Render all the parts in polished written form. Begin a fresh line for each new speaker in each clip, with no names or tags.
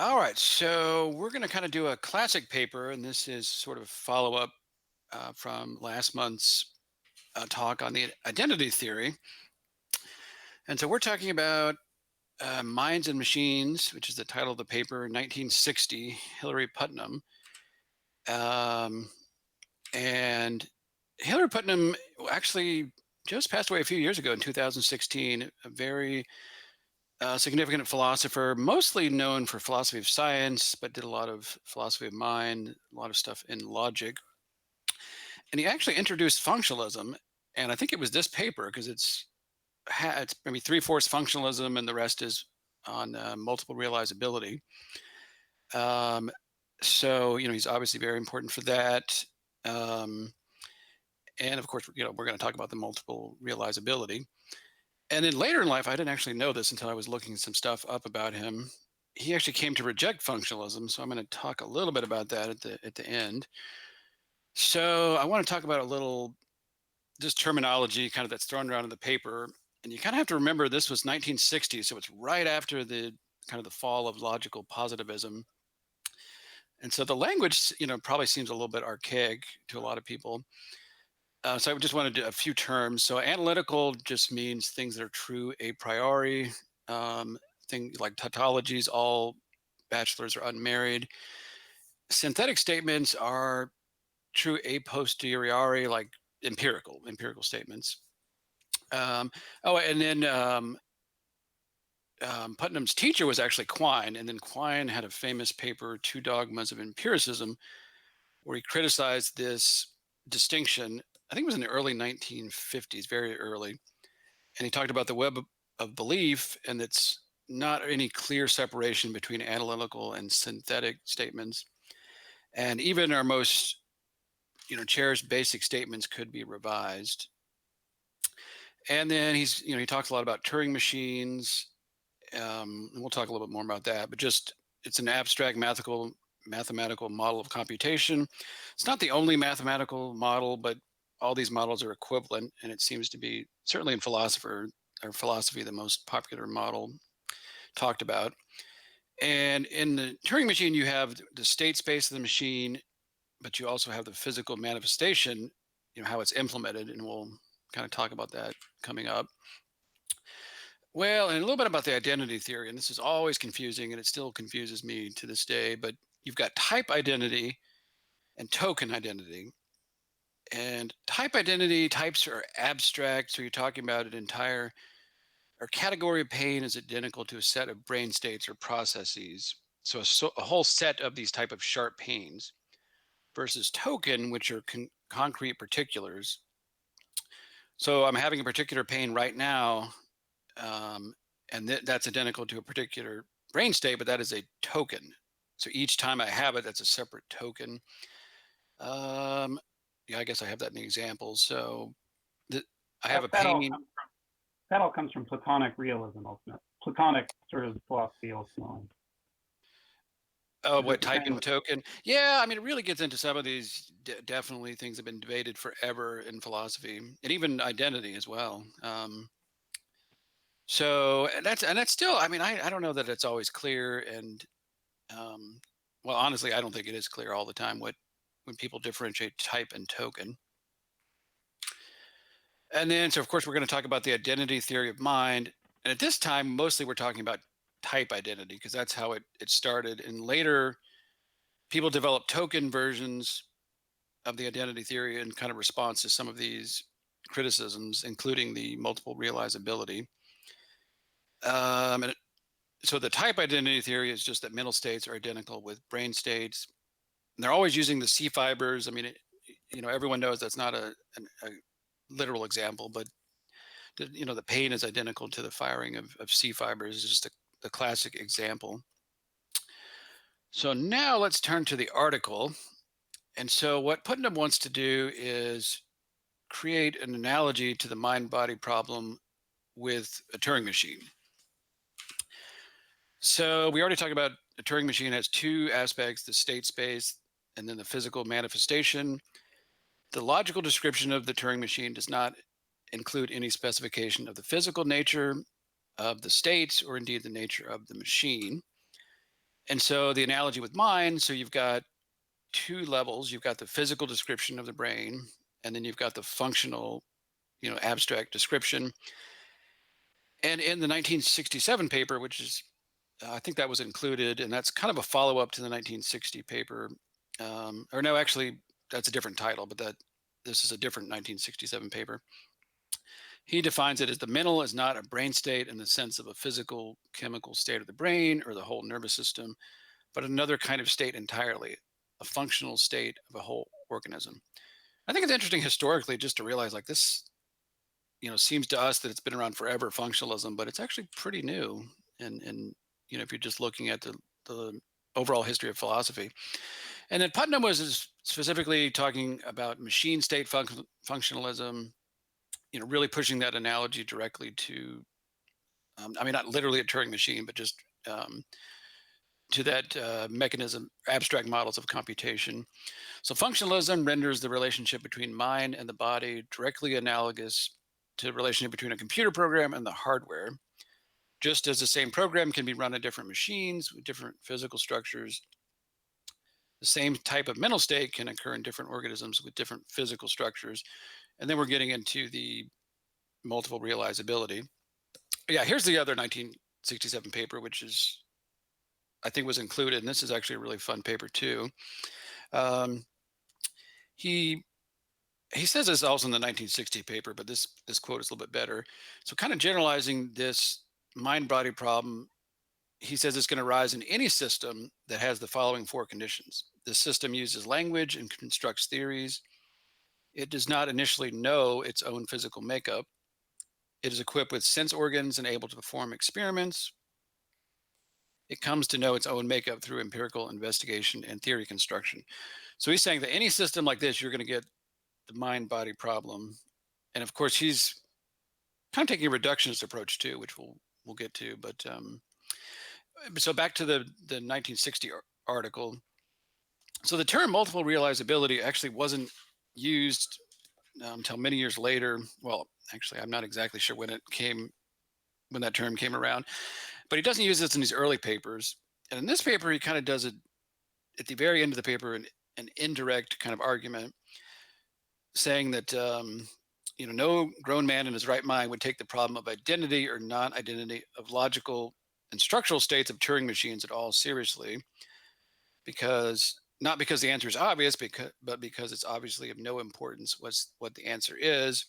All right, so we're going to kind of do a classic paper, and this is sort of follow up from last month's talk on the identity theory. And so we're talking about Minds and Machines, which is the title of the paper, 1960, Hillary Putnam. Um, and Hillary Putnam actually just passed away a few years ago in 2016, a very significant philosopher, mostly known for philosophy of science, but did a lot of philosophy of mind, a lot of stuff in logic. And he actually introduced functionalism. And I think it was this paper because it's maybe three-fourths functionalism and the rest is on multiple realizability. Um, so, he's obviously very important for that. Um, and of course, we're going to talk about the multiple realizability. And then later in life, I didn't actually know this until I was looking some stuff up about him. He actually came to reject functionalism, so I'm going to talk a little bit about that at the end. So I want to talk about a little just terminology kind of that's thrown around in the paper, and you kind of have to remember this was 1960, so it's right after the kind of the fall of logical positivism, and so the language, probably seems a little bit archaic to a lot of people. So I just wanted to do a few terms. So analytical just means things that are true a priori. Um, Things like tautologies, all bachelors are unmarried. Synthetic statements are true a posteriori, like empirical statements. Um, and then Putnam's teacher was actually Quine, and then Quine had a famous paper, Two Dogmas of Empiricism, where he criticized this distinction. I think it was in the early 1950s, very early. And he talked about the web of belief, and it's not any clear separation between analytical and synthetic statements. And even our most, cherished basic statements could be revised. And then he talks a lot about Turing machines. And we'll talk a little bit more about that, but just it's an abstract mathematical model of computation. It's not the only mathematical model, but all these models are equivalent, and it seems to be certainly in philosophy the most popular model talked about. And in the Turing machine, you have the state space of the machine, but you also have the physical manifestation, how it's implemented, and we'll kind of talk about that coming up. Well, and a little bit about the identity theory, and this is always confusing, and it still confuses me to this day. But you've got type identity and token identity. And type identity, types are abstract, so you're talking about an entire or category of pain is identical to a set of brain states or processes. So a whole set of these type of sharp pains versus token, which are concrete particulars. So I'm having a particular pain right now, um, and that's identical to a particular brain state, but that is a token. So each time I have it, that's a separate token. Um, yeah, I guess I have that in the example. So th- I have
That
a
that all
pain.
comes from that all comes from Platonic realism, ultimately. Platonic sort of philosophy, ultimately.
Oh,
Is what
what
you're
type
saying?
and token? Yeah, I mean, it really gets into some of these. Definitely, things have been debated forever in philosophy, and even identity as well. So and that's still. I mean, I don't know that it's always clear, and um, well, honestly, I don't think it is clear all the time what when people differentiate type and token. And then, so of course, we're going to talk about the identity theory of mind. And at this time, mostly we're talking about type identity because that's how it started. And later, people developed token versions of the identity theory in kind of response to some of these criticisms, including the multiple realizability. And so the type identity theory is just that mental states are identical with brain states. And they're always using the C fibers. I mean, everyone knows that's not a literal example, but the pain is identical to the firing of C fibers is just the classic example. So now let's turn to the article. And so what Putnam wants to do is create an analogy to the mind body problem with a Turing machine. So we already talked about a Turing machine has two aspects, the state space and then the physical manifestation. The logical description of the Turing machine does not include any specification of the physical nature of the states or indeed the nature of the machine. And so the analogy with mind, so you've got two levels. You've got the physical description of the brain, and then you've got the functional, abstract description. And in the 1967 paper, which is, I think that was included, and that's kind of a follow up to the 1960 paper. Or no, actually, that's a different title, but this is a different 1967 paper. He defines it as the mental is not a brain state in the sense of a physical chemical state of the brain or the whole nervous system, but another kind of state entirely, a functional state of a whole organism. I think it's interesting historically just to realize like this, seems to us that it's been around forever, functionalism, but it's actually pretty new. And if you're just looking at the overall history of philosophy. And then Putnam was specifically talking about machine state functionalism, really pushing that analogy directly to, I mean, not literally a Turing machine, but just to that mechanism, abstract models of computation. So functionalism renders the relationship between mind and the body directly analogous to the relationship between a computer program and the hardware. Just as the same program can be run on different machines with different physical structures, the same type of mental state can occur in different organisms with different physical structures. And then we're getting into the multiple realizability. Yeah, here's the other 1967 paper, which is, I think, was included. And this is actually a really fun paper too. Um, he he says this also in the 1960 paper, but this quote is a little bit better. So, kind of generalizing this mind body problem, he says it's going to rise in any system that has the following four conditions. The system uses language and constructs theories. It does not initially know its own physical makeup. It is equipped with sense organs and able to perform experiments. It comes to know its own makeup through empirical investigation and theory construction. So he's saying that any system like this, you're going to get the mind body problem. And of course, he's kind of taking a reductionist approach too, which we'll get to. But so back to the 1960 article. So the term multiple realizability actually wasn't used until many years later. Well, actually, I'm not exactly sure when that term came around, but he doesn't use this in these early papers. And in this paper, he kind of does it at the very end of the paper, an indirect kind of argument, saying that no grown man in his right mind would take the problem of identity or non-identity of logical and structural states of Turing machines at all seriously, because not because the answer is obvious, but because it's obviously of no importance what the answer is.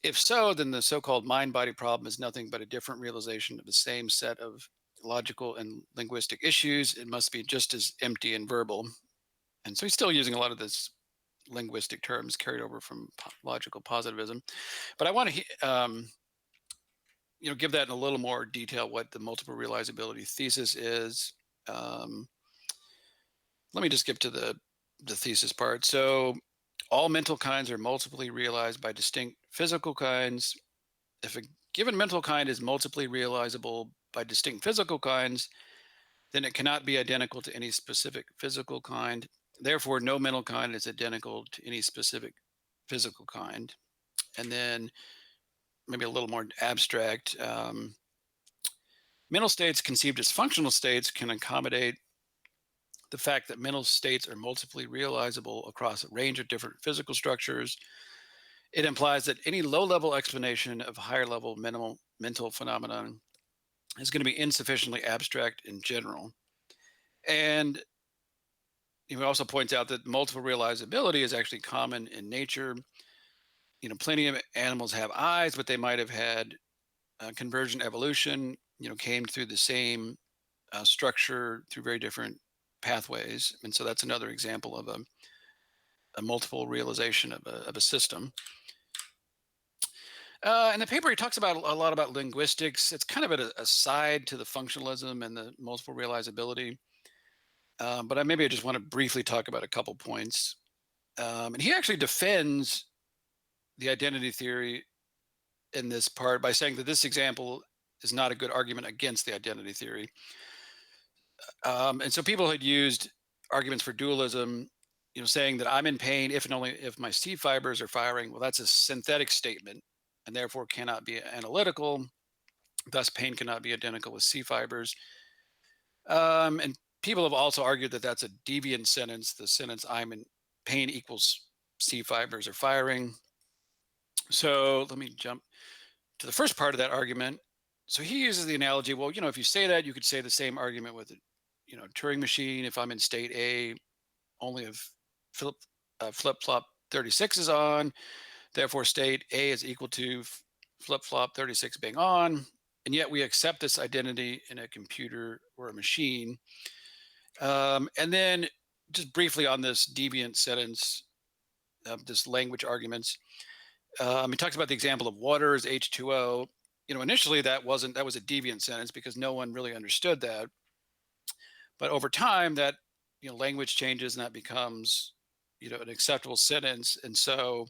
If so, then the so-called mind-body problem is nothing but a different realization of the same set of logical and linguistic issues. It must be just as empty and verbal. And so he's still using a lot of this linguistic terms carried over from logical positivism. But I want to give that in a little more detail what the multiple realizability thesis is. Let me just skip to the thesis part. So all mental kinds are multiply realized by distinct physical kinds. If a given mental kind is multiply realizable by distinct physical kinds, then it cannot be identical to any specific physical kind. Therefore, no mental kind is identical to any specific physical kind. And then maybe a little more abstract, mental states conceived as functional states can accommodate the fact that mental states are multiply realizable across a range of different physical structures. It implies that any low-level explanation of higher-level mental phenomenon is going to be insufficiently abstract in general. And he also points out that multiple realizability is actually common in nature. Plenty of animals have eyes, but they might have had convergent evolution, came through the same structure through very different pathways. And so that's another example of a multiple realization of a system. In the paper, he talks about a lot about linguistics. It's kind of an aside to the functionalism and the multiple realizability. But maybe I just want to briefly talk about a couple points. And he actually defends the identity theory in this part by saying that this example is not a good argument against the identity theory. And so people had used arguments for dualism, saying that I'm in pain if and only if my C fibers are firing. Well, that's a synthetic statement and therefore cannot be analytical. Thus, pain cannot be identical with C fibers. And people have also argued that that's a deviant sentence. The sentence "I'm in pain" equals C fibers are firing. So let me jump to the first part of that argument. So he uses the analogy, well, if you say that, you could say the same argument with a, Turing machine. If I'm in state A, only if flip flip flop 36 is on, therefore state A is equal to flip flop 36 being on, and yet we accept this identity in a computer or a machine. And then just briefly on this deviant sentence, this language arguments. He talks about the example of water is H2O. Initially that was a deviant sentence because no one really understood that. But over time, that language changes and that becomes an acceptable sentence. And so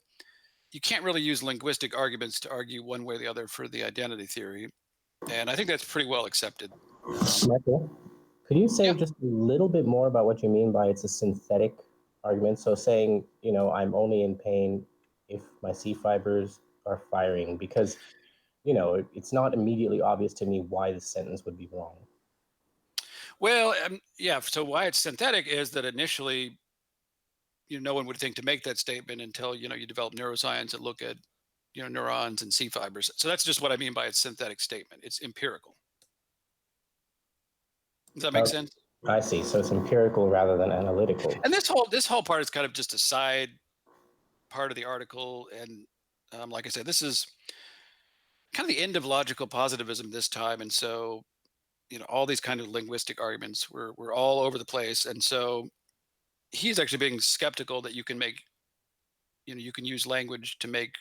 you can't really use linguistic arguments to argue one way or the other for the identity theory. And I think that's pretty well accepted.
Michael, could you say
Yeah.
just a little bit more about what you mean by it's a synthetic argument? So saying, I'm only in pain if my C fibers are firing, because, it's not immediately obvious to me why this sentence would be wrong.
Well, yeah. So why it's synthetic is that initially, no one would think to make that statement until you develop neuroscience and look at neurons and C fibers. So that's just what I mean by its synthetic statement. It's empirical. Does that make sense?
I see. So it's empirical rather than analytical.
And this whole part is kind of just a side part of the article. And like I said, this is kind of the end of logical positivism this time. And so all these kind of linguistic arguments were all over the place. And so he's actually being skeptical that you can make you can use language to make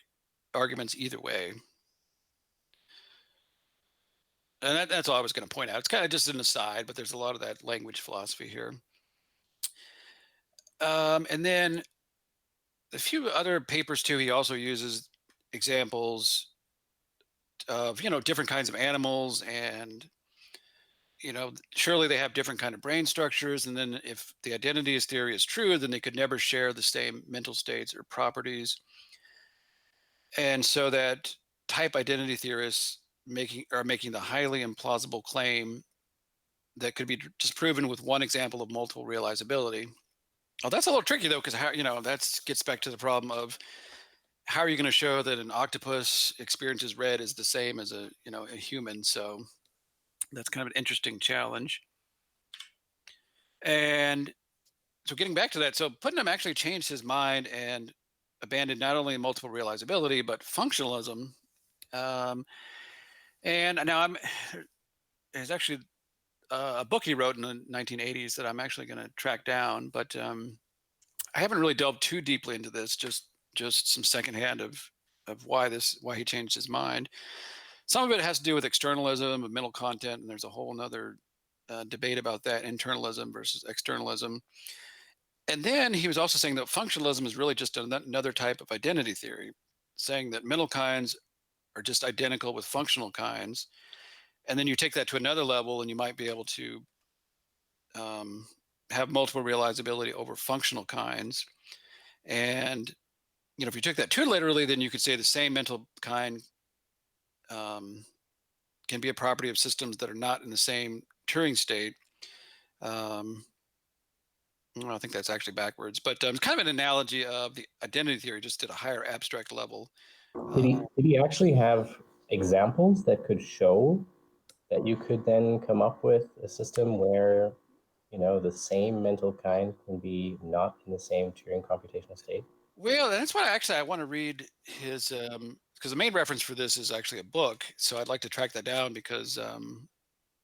arguments either way. And that's all I was going to point out. It's kind of just an aside, but there's a lot of that language philosophy here. And then a few other papers too. He also uses examples of different kinds of animals, and surely they have different kind of brain structures. And then if the identity theory is true, then they could never share the same mental states or properties. And so that type identity theorists are making the highly implausible claim that could be disproven with one example of multiple realizability. Oh, that's a little tricky though, because that gets back to the problem of how are you going to show that an octopus experiences red is the same as a human? So that's kind of an interesting challenge. And so getting back to that, so Putnam actually changed his mind and abandoned not only multiple realizability but functionalism. And now there's actually a book he wrote in the 1980s that I'm actually going to track down, but I haven't really delved too deeply into this. Just some secondhand of why he changed his mind. Some of it has to do with externalism of mental content, and there's a whole another debate about that, internalism versus externalism. And then he was also saying that functionalism is really just another type of identity theory, saying that mental kinds are just identical with functional kinds. And then you take that to another level, and you might be able to have multiple realizability over functional kinds. And if you took that too literally, then you could say the same mental kind can be a property of systems that are not in the same Turing state. Well, I think that's actually backwards, but it's kind of an analogy of the identity theory, just at a higher abstract level.
Did he actually have examples that could show that you could then come up with a system where, the same mental kind can be not in the same Turing computational state?
Well, that's why I want to read his, because the main reference for this is actually a book. So I'd like to track that down because I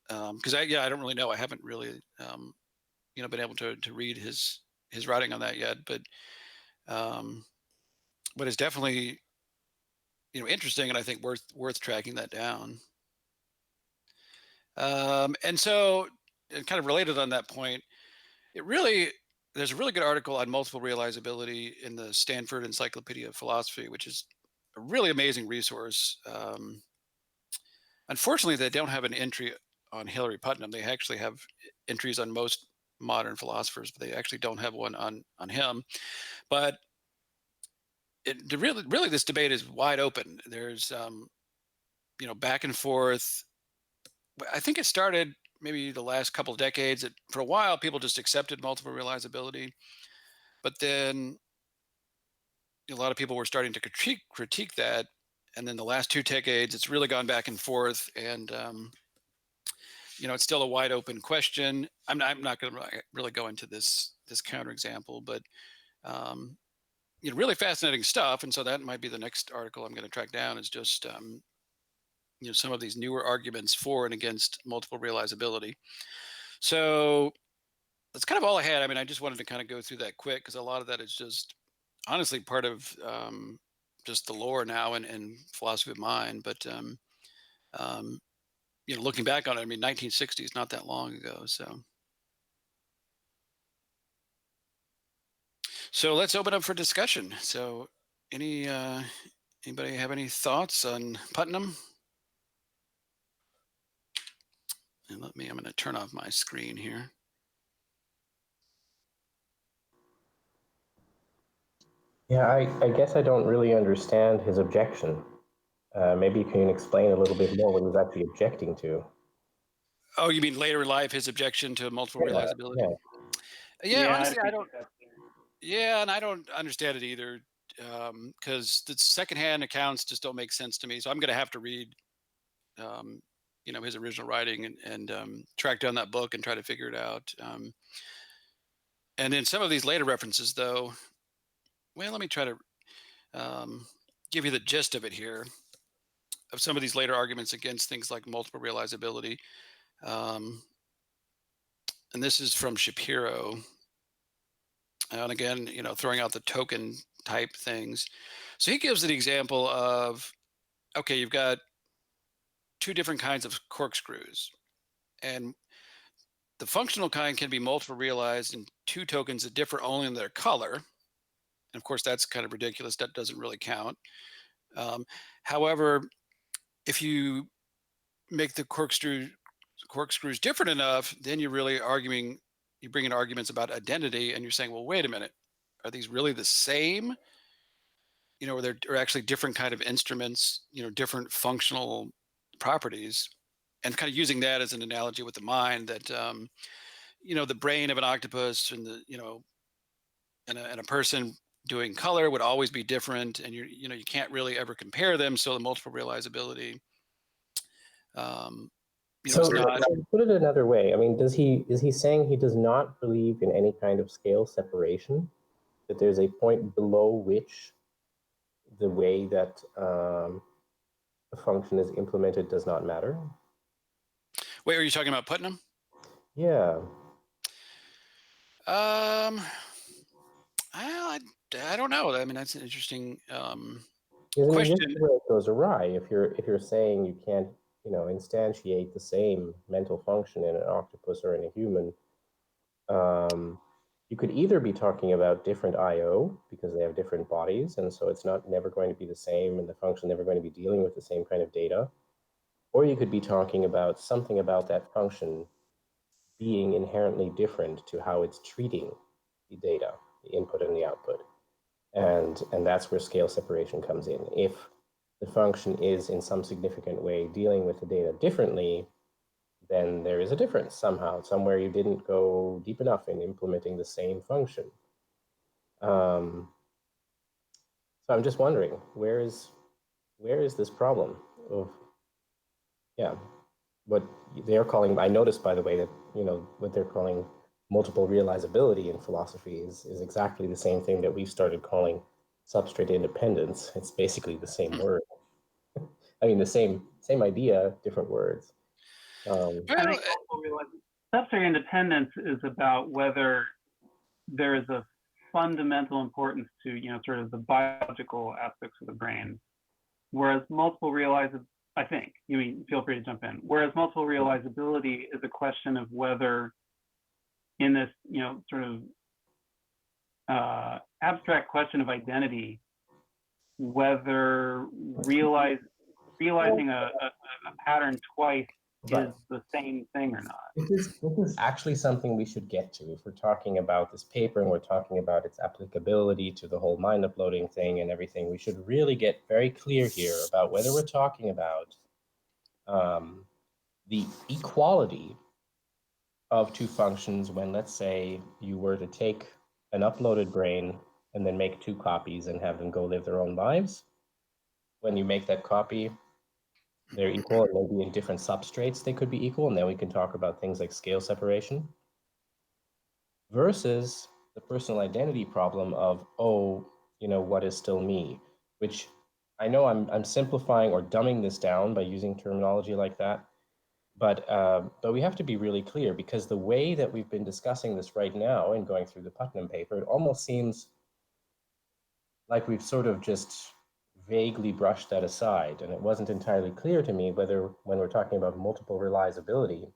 don't really know. I haven't really, been able to read his writing on that yet, but it's definitely, interesting, and I think worth tracking that down. And so, and kind of related on that point, there's a really good article on multiple realizability in the Stanford Encyclopedia of Philosophy, which is a really amazing resource. Unfortunately, they don't have an entry on Hilary Putnam. They actually have entries on most modern philosophers, but they actually don't have one on him. But really, this debate is wide open. There's back and forth. I think it started maybe the last couple of decades that for a while people just accepted multiple realizability, but then a lot of people were starting to critique that, and then the last 2 decades it's really gone back and forth, and it's still a wide open question. I'm not going to really go into this counterexample, but um, really fascinating stuff. And so that might be the next article I'm going to track down, is just some of these newer arguments for and against multiple realizability. So that's kind of all I had. I mean, I just wanted to kind of go through that quick because a lot of that is just honestly part of just the lore now and philosophy of mind. But um, looking back on it, I mean, 1960 is not that long ago. So let's open up for discussion. So anybody have any thoughts on Putnam? And I'm going to turn off my screen here.
Yeah, I guess I don't really understand his objection. Maybe you can explain a little bit more what he's actually objecting to.
Oh, you mean later in life, his objection to multiple realizability?
Yeah.
Yeah, honestly, I don't.
appreciate that too.
Yeah, and I don't understand it either, because the secondhand accounts just don't make sense to me. So I'm going to have to read, um, his original writing and track down that book and try to figure it out. And then some of these later references, though. Well, let me try to um, give you the gist of it here, of some of these later arguments against things like multiple realizability. Um, and this is from Shapiro. And again, throwing out the token type things. So he gives an example of, okay, you've got 2 different kinds of corkscrews, and the functional kind can be multiple realized in 2 tokens that differ only in their color. And of course, that's kind of ridiculous. That doesn't really count. Um, However, if you make the corkscrews different enough, then you're really arguing. You bring in arguments about identity, and you're saying, well, wait a minute, are these really the same? Or they're actually different kind of instruments. Different functional properties, and kind of using that as an analogy with the mind, that the brain of an octopus and a person doing color would always be different, and you can't really ever compare them. So the multiple realizability, um,
So
it's not.
put it another way. I mean, is he saying he does not believe in any kind of scale separation? That there's a point below which the way that a function is implemented does not matter?
Wait, are you talking about Putnam?
Yeah.
Well, I don't know. I mean, that's an interesting
Because I mean, this
question.
is where it goes awry. If you're saying you can't, instantiate the same mental function in an octopus or in a human, you could either be talking about different I/O because they have different bodies, and so it's never going to be the same, and the function never going to be dealing with the same kind of data, or you could be talking about something about that function being inherently different to how it's treating the data, the input and the output. And that's where scale separation comes in. If the function is in some significant way dealing with the data differently, then there is a difference somehow. Somewhere you didn't go deep enough in implementing the same function. So I'm just wondering, where is this problem of, yeah, what they're calling, I noticed, by the way, that, what they're calling multiple realizability in philosophy is exactly the same thing that we've started calling substrate independence. It's basically the same word. I mean, the same idea, different words.
I
Well,
think also realizing substrate independence is about whether there is a fundamental importance to, sort of the biological aspects of the brain. Whereas multiple realizability, I think, feel free to jump in. Whereas multiple realizability is a question of whether in this, sort of abstract question of identity, whether realizing a pattern twice
Right.
is the same thing or not.
This is actually something we should get to if we're talking about this paper and we're talking about its applicability to the whole mind uploading thing and everything. We should really get very clear here about whether we're talking about the equality of two functions when, let's say, you were to take an uploaded brain and then make two copies and have them go live their own lives. When you make that copy, they're equal, and maybe in different substrates they could be equal, and then we can talk about things like scale separation. Versus the personal identity problem of, oh, what is still me? Which I know I'm simplifying or dumbing this down by using terminology like that, but we have to be really clear, because the way that we've been discussing this right now and going through the Putnam paper, it almost seems like we've sort of just vaguely brushed that aside. And it wasn't entirely clear to me whether, when we're talking about multiple realizability,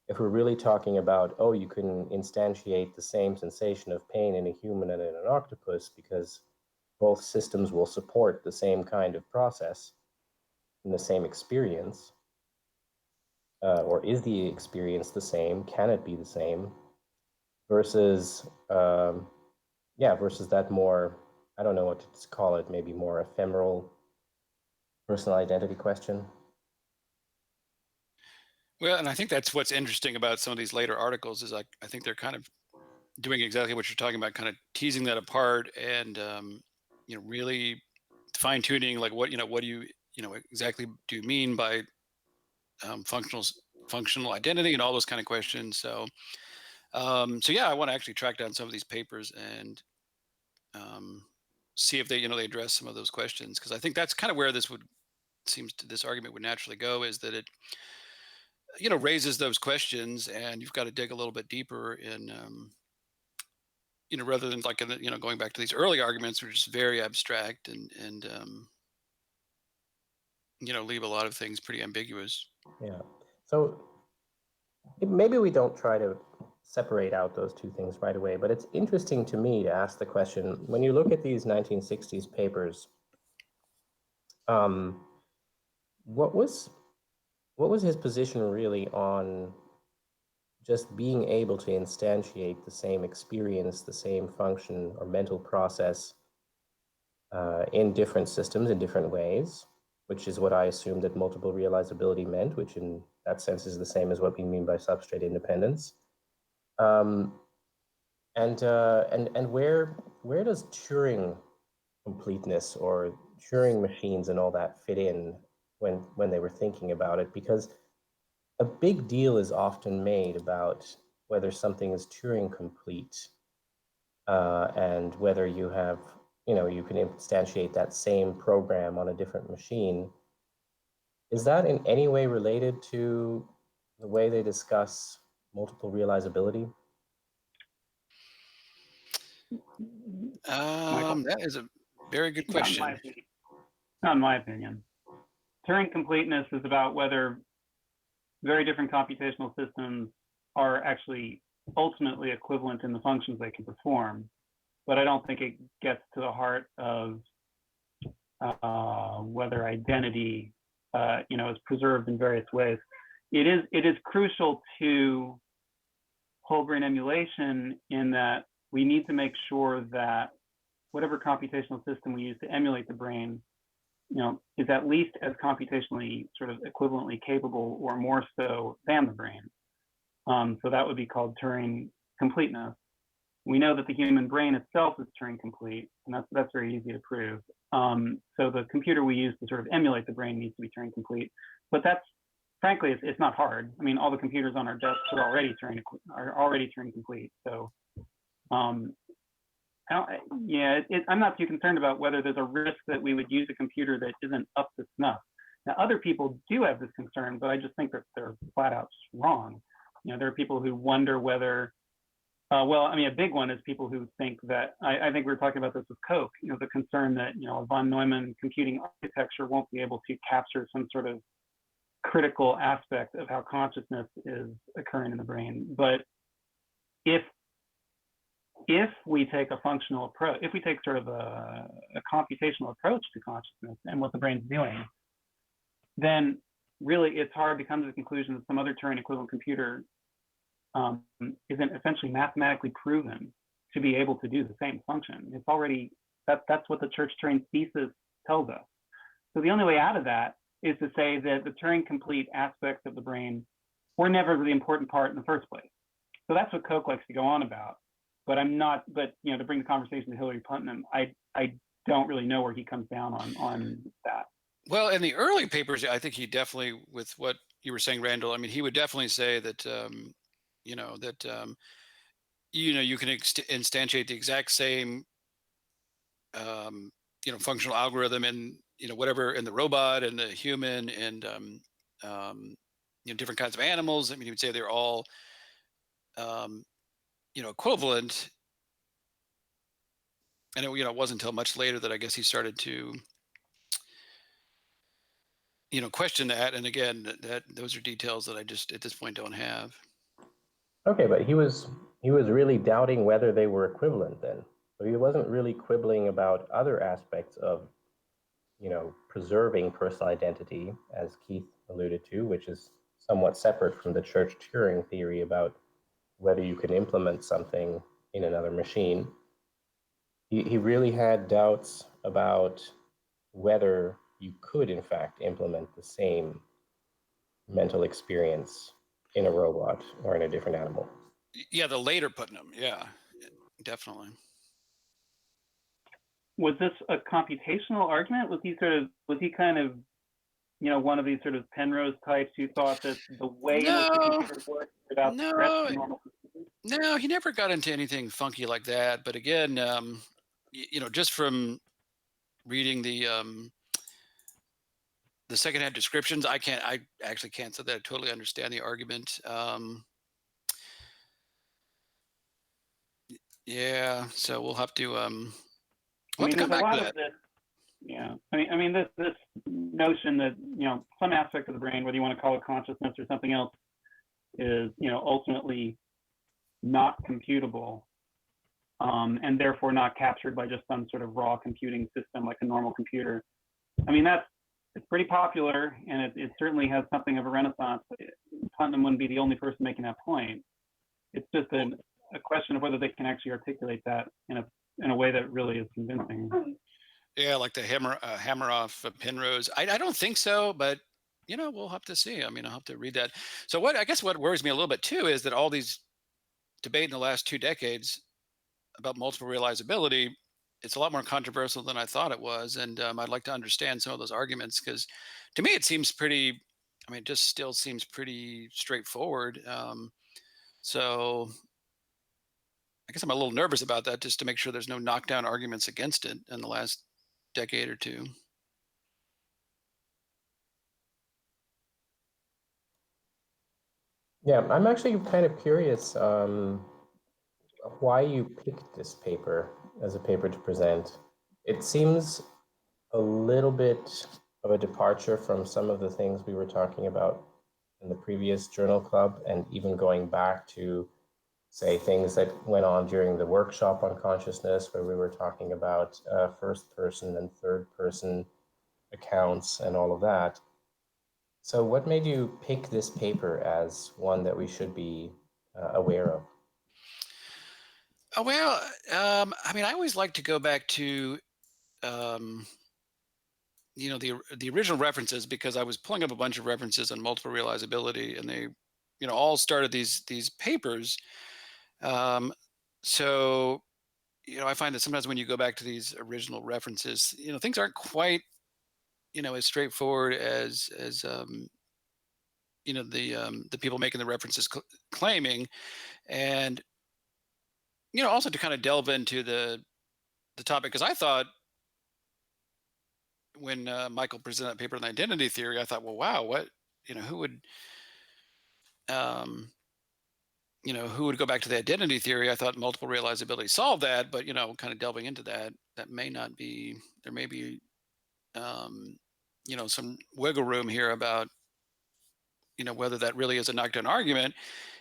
if we're really talking about, oh, you can instantiate the same sensation of pain in a human and in an octopus because both systems will support the same kind of process and the same experience. Or is the experience the same? Can it be the same? Versus, versus that more, I don't know what to call it, maybe more ephemeral personal identity question.
Well, and I think that's what's interesting about some of these later articles is like I think they're kind of doing exactly what you're talking about, kind of teasing that apart and really fine tuning like what do you exactly do you mean by functional identity and all those kind of questions. So yeah, I want to actually track down some of these papers and um, see if they address some of those questions, because I think that's kind of where this argument would naturally go, is that it raises those questions, and you've got to dig a little bit deeper in rather than like going back to these early arguments, which are just very abstract and leave a lot of things pretty ambiguous.
Yeah. So maybe we don't try to separate out those two things right away, but it's interesting to me to ask the question, when you look at these 1960s papers, um, what was his position really on just being able to instantiate the same experience, the same function or mental process in different systems in different ways, which is what I assumed that multiple realizability meant, which in that sense is the same as what we mean by substrate independence. Um, and where does Turing completeness or Turing machines and all that fit in when they were thinking about it? Because a big deal is often made about whether something is Turing complete, and whether you can instantiate that same program on a different machine. Is that in any way related to the way they discuss multiple realizability?
Michael,
That is a very good
not in my
question.
opinion. Not in my opinion. Turing completeness is about whether very different computational systems are actually ultimately equivalent in the functions they can perform. But I don't think it gets to the heart of whether identity, is preserved in various ways. It is crucial to whole brain emulation in that we need to make sure that whatever computational system we use to emulate the brain, is at least as computationally sort of equivalently capable or more so than the brain. So that would be called Turing completeness. We know that the human brain itself is Turing complete, and that's very easy to prove. So the computer we use to sort of emulate the brain needs to be Turing complete. But that's, frankly, it's not hard. I mean, all the computers on our desks are already Turing complete. So I'm not too concerned about whether there's a risk that we would use a computer that isn't up to snuff. Now, other people do have this concern, but I just think that they're flat out wrong. There are people who wonder whether, a big one is people who think that, I think we were talking about this with Coke, the concern that, a von Neumann computing architecture won't be able to capture some sort of critical aspect of how consciousness is occurring in the brain. But if we take a functional approach, if we take sort of a computational approach to consciousness and what the brain's doing, then really it's hard to come to the conclusion that some other Turing equivalent computer isn't essentially mathematically proven to be able to do the same function. It's already, that's what the Church-Turing thesis tells us. So the only way out of that is to say that the Turing complete aspects of the brain were never the important part in the first place. So that's what Koch likes to go on about. But I'm not. But to bring the conversation to Hillary Putnam, I don't really know where he comes down on that.
Well, in the early papers, I think he definitely, with what you were saying, Randall, I mean, he would definitely say that, that, you can instantiate the exact same, um, functional algorithm in, whatever, in the robot and the human and, um, different kinds of animals. I mean, he would say they're all, um, equivalent. And it wasn't until much later that I guess he started to, question that. And again, that those are details that I just at this point don't have.
Okay, but he was really doubting whether they were equivalent then. So he wasn't really quibbling about other aspects of, preserving personal identity, as Keith alluded to, which is somewhat separate from the Church-Turing theory about whether you can implement something in another machine. He really had doubts about whether you could, in fact, implement the same mental experience in a robot or in a different animal.
Yeah, the later Putnam. Yeah, definitely.
Was this a computational argument? Was he kind of one of these sort of Penrose types who thought that the way in which the
No,
computer works is about threats
no,
to normal computers?
no. He never got into anything funky like that. But again, just from reading the secondhand descriptions, I actually can't say that I totally understand the argument. Yeah, so we'll have to
There's
come
a
back to
lot of
that.
this. Yeah, this notion that some aspect of the brain, whether you want to call it consciousness or something else, is ultimately not computable, and therefore not captured by just some sort of raw computing system like a normal computer. It's pretty popular, and it certainly has something of a renaissance. Putnam wouldn't be the only person making that point. It's just a question of whether they can actually articulate that in a way that really is convincing.
Yeah, like the hammer off of Penrose. I don't think so, but we'll have to see. I mean, I'll have to read that. So what worries me a little bit too is that all these debate in the last 2 decades about multiple realizability, it's a lot more controversial than I thought it was, and I'd like to understand some of those arguments because, to me, it seems pretty. I mean, it just still seems pretty straightforward. So I guess I'm a little nervous about that, just to make sure there's no knockdown arguments against it in the last decade or two.
Yeah, I'm actually kind of curious why you picked this paper as a paper to present. It seems a little bit of a departure from some of the things we were talking about in the previous journal club, and even going back to, say, things that went on during the workshop on consciousness, where we were talking about first person and third person accounts and all of that. So what made you pick this paper as one that we should be aware of?
Oh, well, I always like to go back to, um, the original references, because I was pulling up a bunch of references on multiple realizability, and they, all started these papers. Um, so, I find that sometimes when you go back to these original references, things aren't quite, as straightforward as the people making the references claiming, and also to kind of delve into the topic, because I thought when Michael presented that paper on the identity theory, I thought, well, wow, what, who would, um, who would go back to the identity theory? I thought multiple realizability solved that, but kind of delving into that, that may not be. There may be, um, some wiggle room here about, whether that really is a knockdown argument,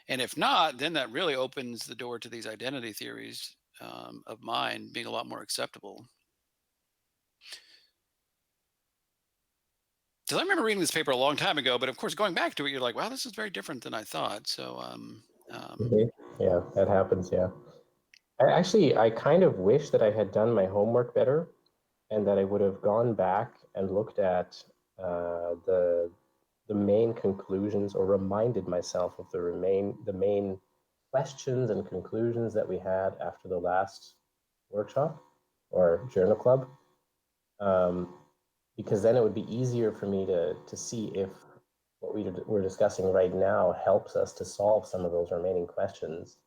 and if not, then that really opens the door to these identity theories of mind being a lot more acceptable. Because I remember reading this paper a long time ago, but of course, going back to it, you're like, wow, this is very different than I thought. So,
Mhm. Yeah, that happens. Yeah. I kind of wish that I had done my homework better, and that I would have gone back and looked at the main conclusions, or reminded myself of the main questions and conclusions that we had after the last workshop or journal club, because then it would be easier for me to see if what we're discussing right now helps us to solve some of those remaining questions.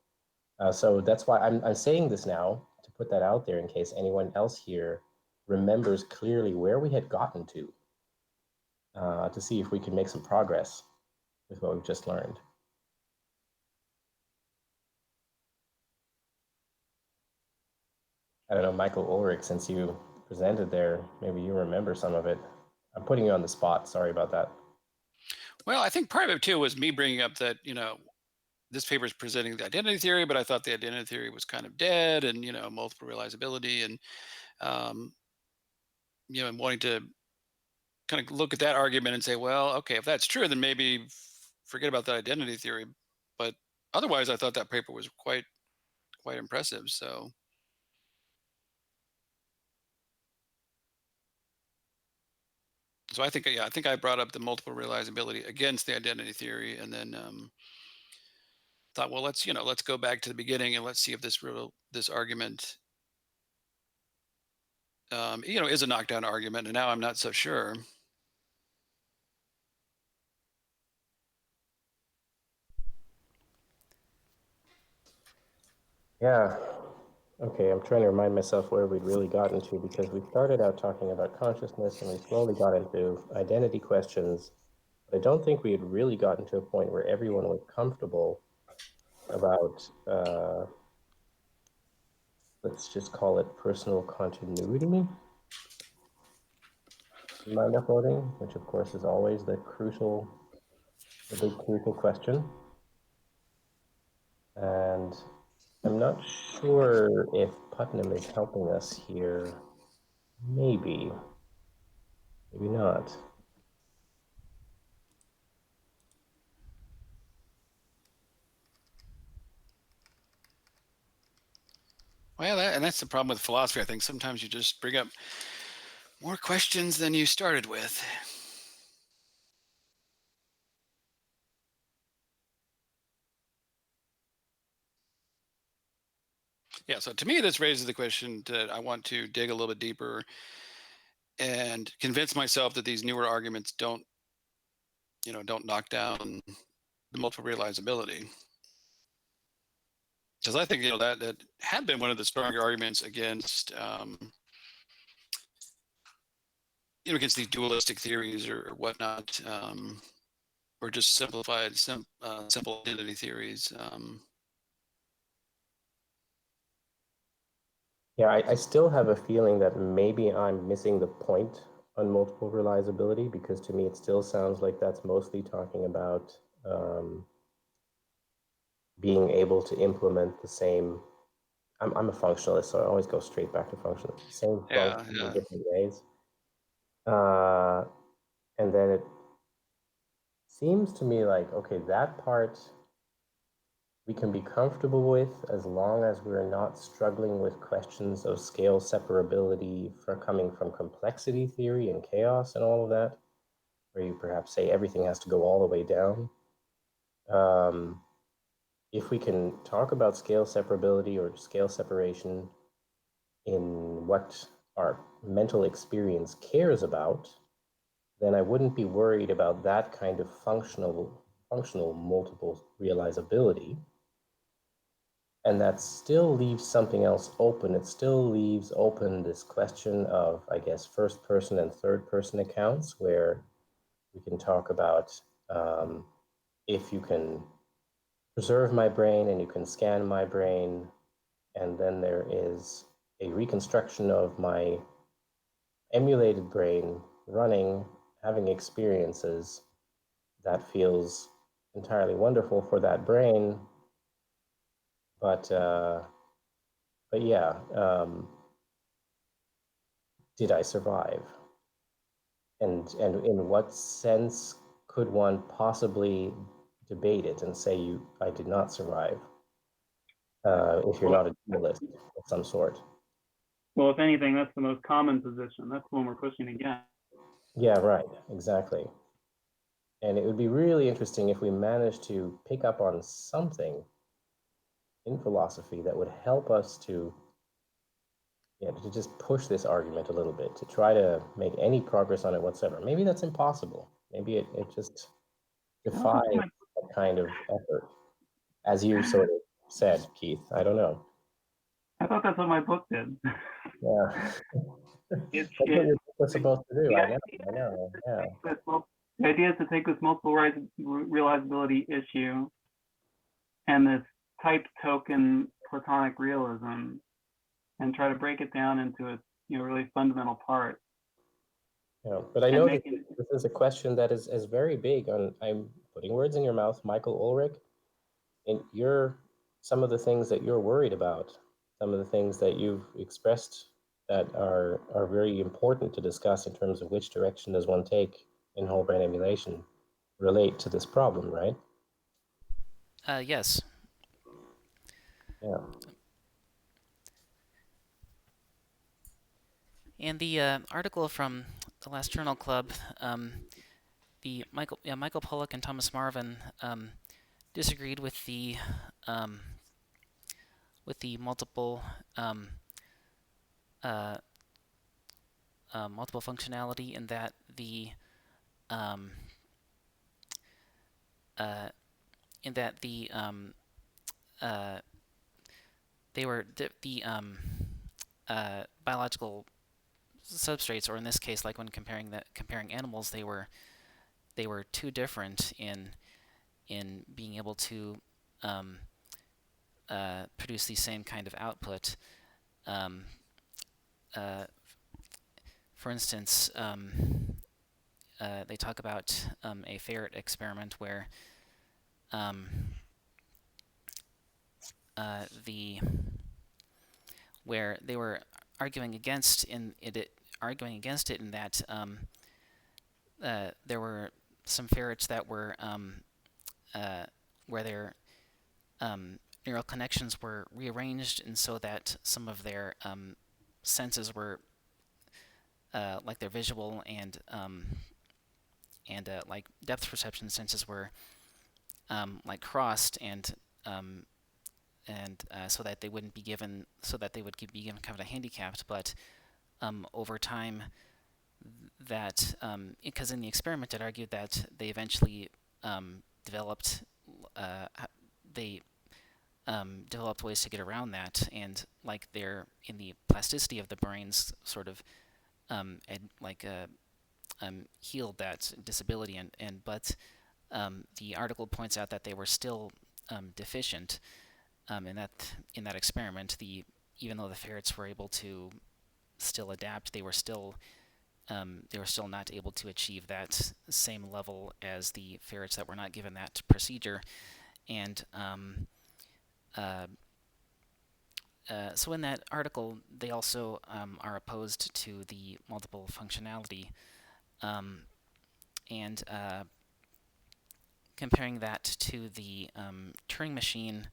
So that's why I'm saying this now, to put that out there in case anyone else here remembers clearly where we had gotten to see if we can make some progress with what we've just learned. I don't know, Michael Ulrich, since you presented there, maybe you remember some of it. I'm putting you on the spot. Sorry about that.
Well, I think part of it too was me bringing up that, this paper is presenting the identity theory, but I thought the identity theory was kind of dead, and, multiple realizability, and, um, and wanting to kind of look at that argument and say, well, okay, if that's true, then maybe forget about the identity theory. But otherwise, I thought that paper was quite impressive. So I think, yeah, I think I brought up the multiple realizability against the identity theory, and then thought, well, let's go back to the beginning and let's see if this argument, is a knockdown argument. And now I'm not so sure.
Yeah. Okay, I'm trying to remind myself where we'd really gotten to, because we started out talking about consciousness and we slowly got into identity questions. But I don't think we had really gotten to a point where everyone was comfortable about, let's just call it personal continuity in mind uploading, which of course is always the big crucial question. And I'm not sure if Putnam is helping us here. Maybe not.
Well, and that's the problem with philosophy. I think sometimes you just bring up more questions than you started with. Yeah. So to me, this raises the question that I want to dig a little bit deeper and convince myself that these newer arguments don't knock down the multiple realizability. Because I think that had been one of the stronger arguments against against these dualistic theories or whatnot, or just simple identity theories.
Yeah, I still have a feeling that maybe I'm missing the point on multiple realizability, because to me it still sounds like that's mostly talking about being able to implement the same. I'm a functionalist, so I always go straight back to functional. Same
Yeah,
function in
yeah.
different ways. And then it seems to me like, okay, that part we can be comfortable with as long as we're not struggling with questions of scale separability coming from complexity theory and chaos and all of that, where you perhaps say everything has to go all the way down. If we can talk about scale separability or scale separation in what our mental experience cares about, then I wouldn't be worried about that kind of functional multiple realizability. And that still leaves something else open. It still leaves open this question of, I guess, first person and third person accounts, where we can talk about if you can preserve my brain and you can scan my brain, and then there is a reconstruction of my emulated brain running, having experiences that feels entirely wonderful for that brain. But yeah, did I survive? And in what sense could one possibly debate it and say I did not survive, if you're not a dualist of some sort?
Well, if anything, that's the most common position. That's the one we're pushing against.
Yeah, right, exactly. And it would be really interesting if we managed to pick up on something in philosophy that would help us to just push this argument a little bit, to try to make any progress on it whatsoever. Maybe that's impossible. Maybe it just
I don't
defies
think my
that kind of effort, as you sort of said, Keith. I don't know.
I thought that's what my book did.
Yeah.
It's
That's what your book was supposed to do.
the
I
idea
know. Yeah.
the idea is to take this multiple realizability issue and this typed token Platonic realism and try to break it down into its really fundamental parts.
Yeah. But I
And
know
make
that
it,
this is a question that is very big on, I'm putting words in your mouth, Michael Ulrich, and some of the things that you're worried about, some of the things that you've expressed that are very important to discuss in terms of which direction does one take in whole brain emulation relate to this problem, right?
Yes.
Yeah.
And the article from the last Journal Club, the Michael Pollack and Thomas Marvin disagreed um, with the multiple multiple functionality in that um, in that they were the biological substrates, or in this case, like when comparing animals, they were too different in being able to produce the same kind of output. Um, for instance, they talk about a ferret experiment where where they were arguing against it in that there were some ferrets that were where their neural connections were rearranged, and so that some of their senses were like their visual and like depth perception senses were like crossed, and so that they would be given kind of a handicapped. But over time, that because in the experiment it argued that they eventually developed they developed ways to get around that, and like they're in the plasticity of the brains sort of healed that disability, but the article points out that they were still deficient in that experiment. Even though the ferrets were able to still adapt, they were still not able to achieve that same level as the ferrets that were not given that procedure. And so in that article, they also are opposed to the multiple functionality, and comparing that to the Turing machine.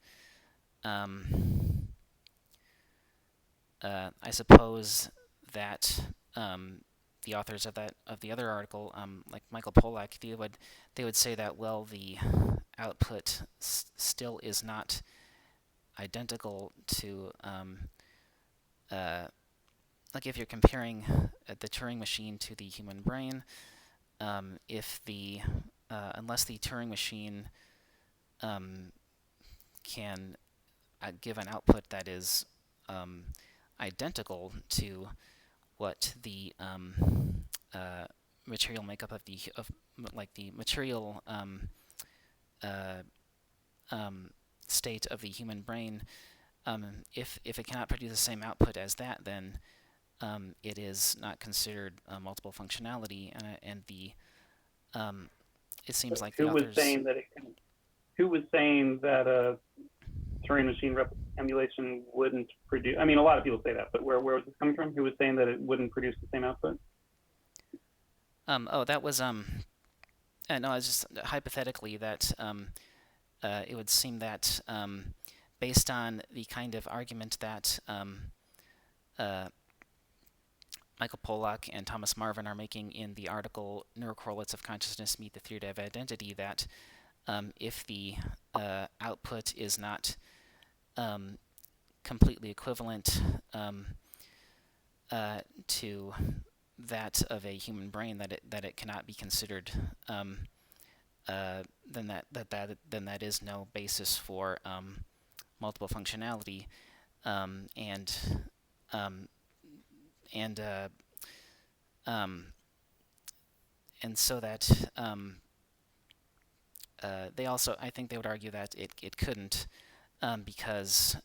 I suppose that the authors of the other article, like Michael Pollack, they would say that, well, the output still is not identical to like if you're comparing the Turing machine to the human brain, if the unless the Turing machine can give an output that is identical to what the material makeup of the material state of the human brain, if it cannot produce the same output as that, then it is not considered multiple functionality, and it seems like the authors.
Who was saying that a Turing machine emulation wouldn't produce? I mean, a lot of people say that, but where was this coming from? Who was saying that it wouldn't produce the same output?
That was no, it's just hypothetically that it would seem that based on the kind of argument that Michael Pollack and Thomas Marvin are making in the article "Neurocorrelates of Consciousness Meet the Theory of Identity," that if the output is not completely equivalent to that of a human brain, that it cannot be considered, then that is no basis for multiple functionality, and um, and uh, um, and so that they also, I think they would argue that it couldn't, because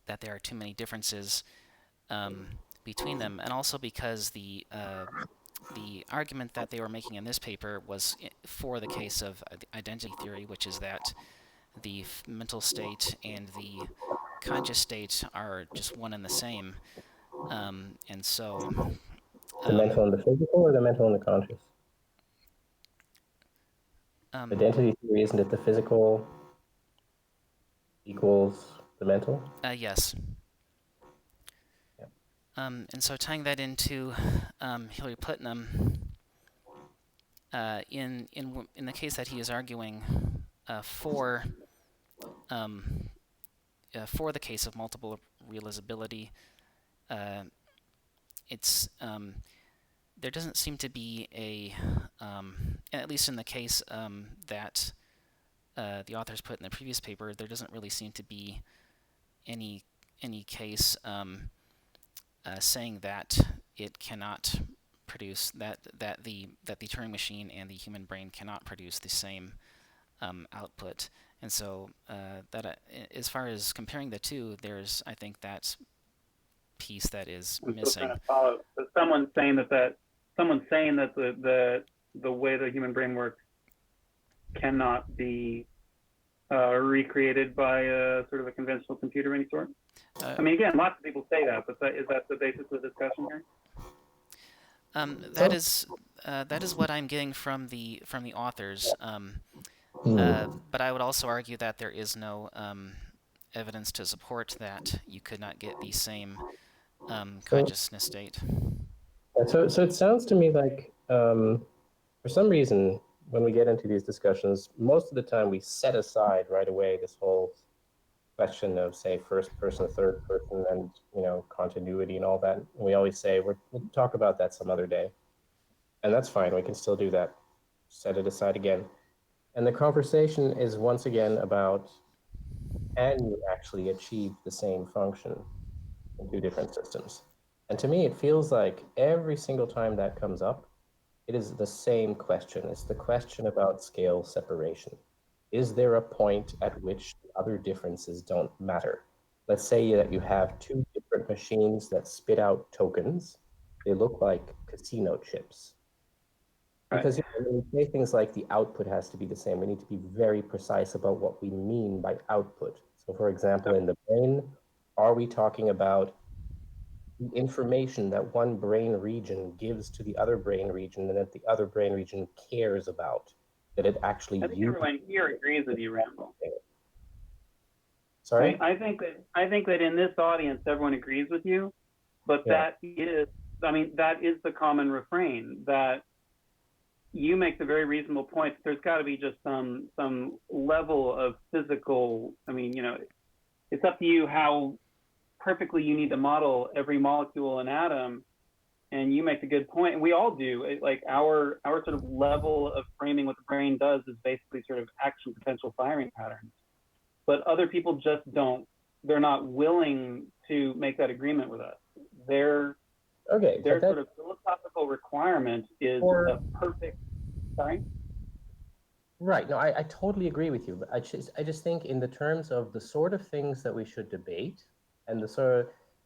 that there are too many differences between them, and also because the argument that they were making in this paper was for the case of identity theory, which is that the mental state and the conscious state are just one and the same, and so
The mental and the physical, or the mental and the conscious? Identity theory, isn't it the physical equals the mental?
Yes.
Yeah.
And so tying that into Hilary Putnam, in the case that he is arguing for the case of multiple realizability, it's there doesn't seem to be a, at least in the case that the authors put in the previous paper, there doesn't really seem to be any case saying that it cannot produce that the Turing machine and the human brain cannot produce the same output. And so that as far as comparing the two, there's, I think, that piece that is
I'm
missing.
still trying to follow. So someone's saying that the way the human brain works cannot be recreated by a sort of a conventional computer of any sort. I mean, again, lots of people say that, but is that the basis of the discussion here?
That is what I'm getting from the authors. But I would also argue that there is no evidence to support that you could not get the same consciousness state.
So it sounds to me like, for some reason, when we get into these discussions, most of the time we set aside right away this whole question of, say, first person, third person, and continuity and all that. And we always say we'll talk about that some other day, and that's fine. We can still do that. Set it aside again, and the conversation is once again about, can you actually achieve the same function in two different systems? And to me, it feels like every single time that comes up, it is the same question. It's the question about scale separation. Is there a point at which the other differences don't matter? Let's say that you have two different machines that spit out tokens. They look like casino chips. Because when we say things like the output has to be the same, we need to be very precise about what we mean by output. So for example, in the brain, are we talking about the information that one brain region gives to the other brain region and that the other brain region cares about, that it actually
I think everyone here agrees with you, Randall.
Sorry?
I think that in this audience, everyone agrees with you, but that is the common refrain, that you make the very reasonable point that there's got to be just some level of physical, it's up to you how perfectly you need to model every molecule and atom, and you make a good point, and we all do. Like our sort of level of framing what the brain does is basically sort of action potential firing patterns, but other people just don't. They're not willing to make that agreement with us. Their sort of philosophical requirement is a perfect. Sorry.
Right. No, I totally agree with you, but I just think in the terms of the sort of things that we should debate, and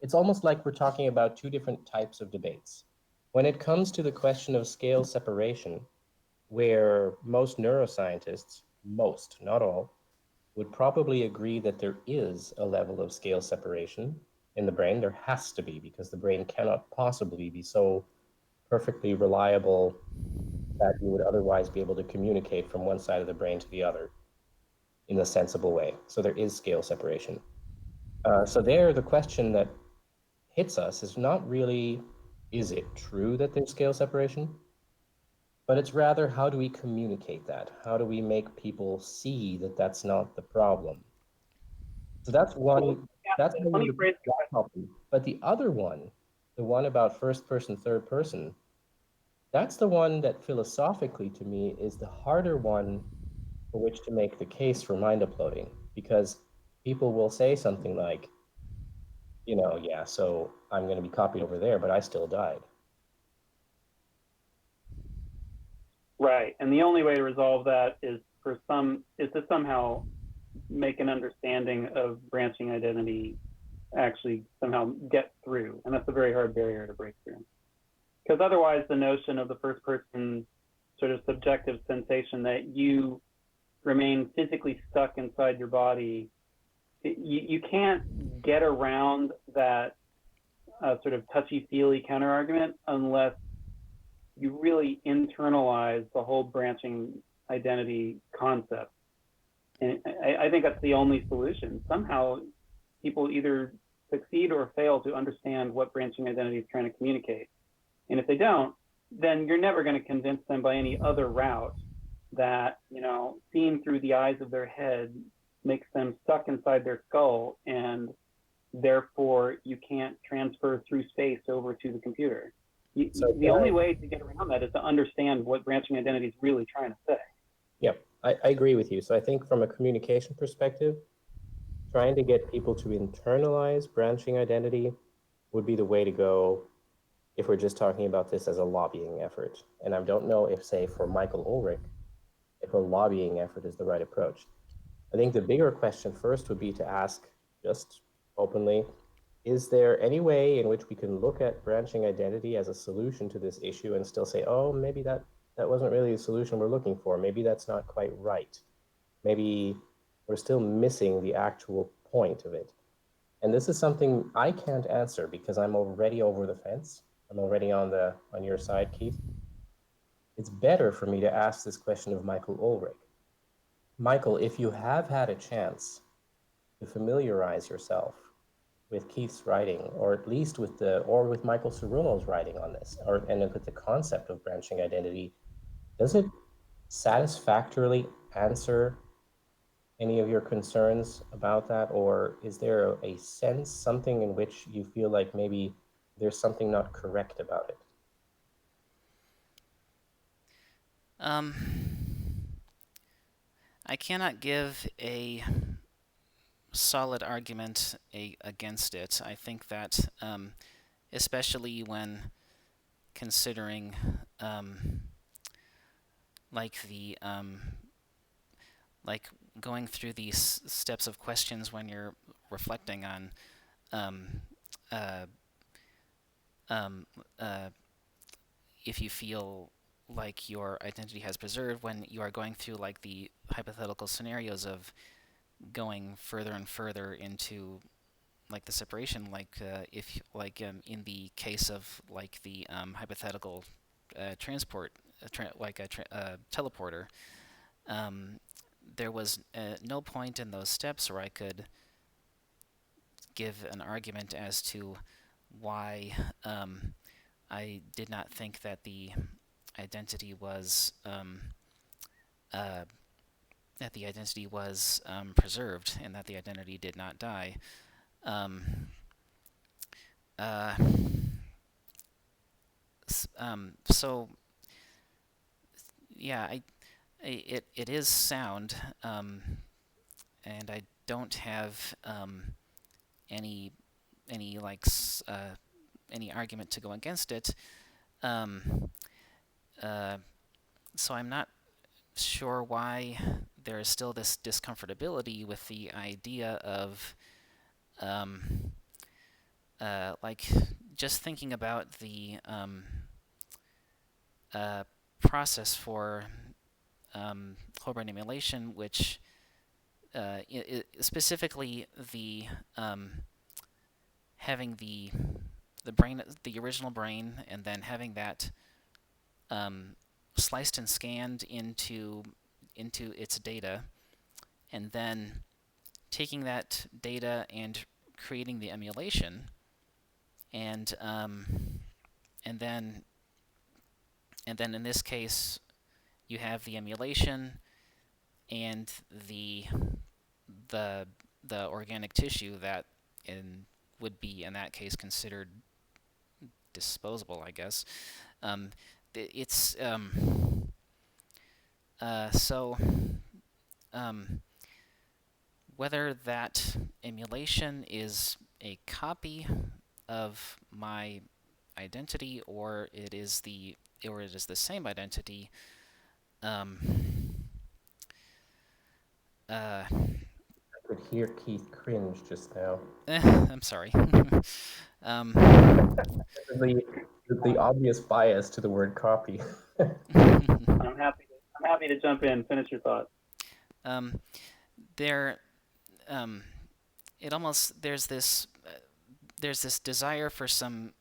it's almost like we're talking about two different types of debates. When it comes to the question of scale separation, where most neuroscientists, most, not all, would probably agree that there is a level of scale separation in the brain. There has to be, because the brain cannot possibly be so perfectly reliable that you would otherwise be able to communicate from one side of the brain to the other in a sensible way. So there is scale separation. So there, the question that hits us is not really, is it true that there's scale separation? But it's rather, how do we communicate that? How do we make people see that that's not the problem? So that's one.
Yeah,
That's
let me
one
phrase the question.
problem. But the other one, the one about first person, third person, that's the one that philosophically to me is the harder one for which to make the case for mind uploading, because people will say something like, yeah, so I'm going to be copied over there, but I still died.
Right. And the only way to resolve that is to somehow make an understanding of branching identity actually somehow get through. And that's a very hard barrier to break through. Because otherwise the notion of the first person sort of subjective sensation that you remain physically stuck inside your body, you can't get around that sort of touchy-feely counter-argument unless you really internalize the whole branching identity concept. And I think that's the only solution. Somehow people either succeed or fail to understand what branching identity is trying to communicate. And if they don't, then you're never going to convince them by any other route that, seeing through the eyes of their head makes them stuck inside their skull, and therefore you can't transfer through space over to the computer. The only way to get around that is to understand what branching identity is really trying to say.
Yeah, I agree with you. So I think from a communication perspective, trying to get people to internalize branching identity would be the way to go if we're just talking about this as a lobbying effort. And I don't know if, say, for Michael Ulrich, if a lobbying effort is the right approach. I think the bigger question first would be to ask, just openly, is there any way in which we can look at branching identity as a solution to this issue and still say, oh, maybe that wasn't really the solution we're looking for. Maybe that's not quite right. Maybe we're still missing the actual point of it. And this is something I can't answer because I'm already over the fence. I'm already on your side, Keith. It's better for me to ask this question of Michael Ulrich. Michael, if you have had a chance to familiarize yourself with Keith's writing, or at least with Michael Cerullo's writing on this, and with the concept of branching identity, does it satisfactorily answer any of your concerns about that, or is there a sense, something in which you feel like maybe there's something not correct about it?
I cannot give a solid argument against it. I think that, especially when considering like going through these steps of questions when you're reflecting on if you feel like your identity has preserved, when you are going through like the hypothetical scenarios of going further and further into like the separation, if in the case of like the hypothetical transport, teleporter, there was no point in those steps where I could give an argument as to why I did not think that the identity was preserved and that the identity did not die. So yeah, it is sound, and I don't have any argument to go against it. So I'm not sure why there is still this discomfortability with the idea of just thinking about the process for whole brain emulation, which specifically the having the brain, the original brain, and then having that sliced and scanned into its data, and then taking that data and creating the emulation, and then in this case you have the emulation and the the organic tissue that would be in that case considered disposable, I guess. It's so whether that emulation is a copy of my identity or it is the same identity.
I could hear Keith cringe just now.
I'm sorry.
Um,
The obvious bias to the word copy.
I'm happy to jump in. Finish your thought.
There, it almost there's this desire for some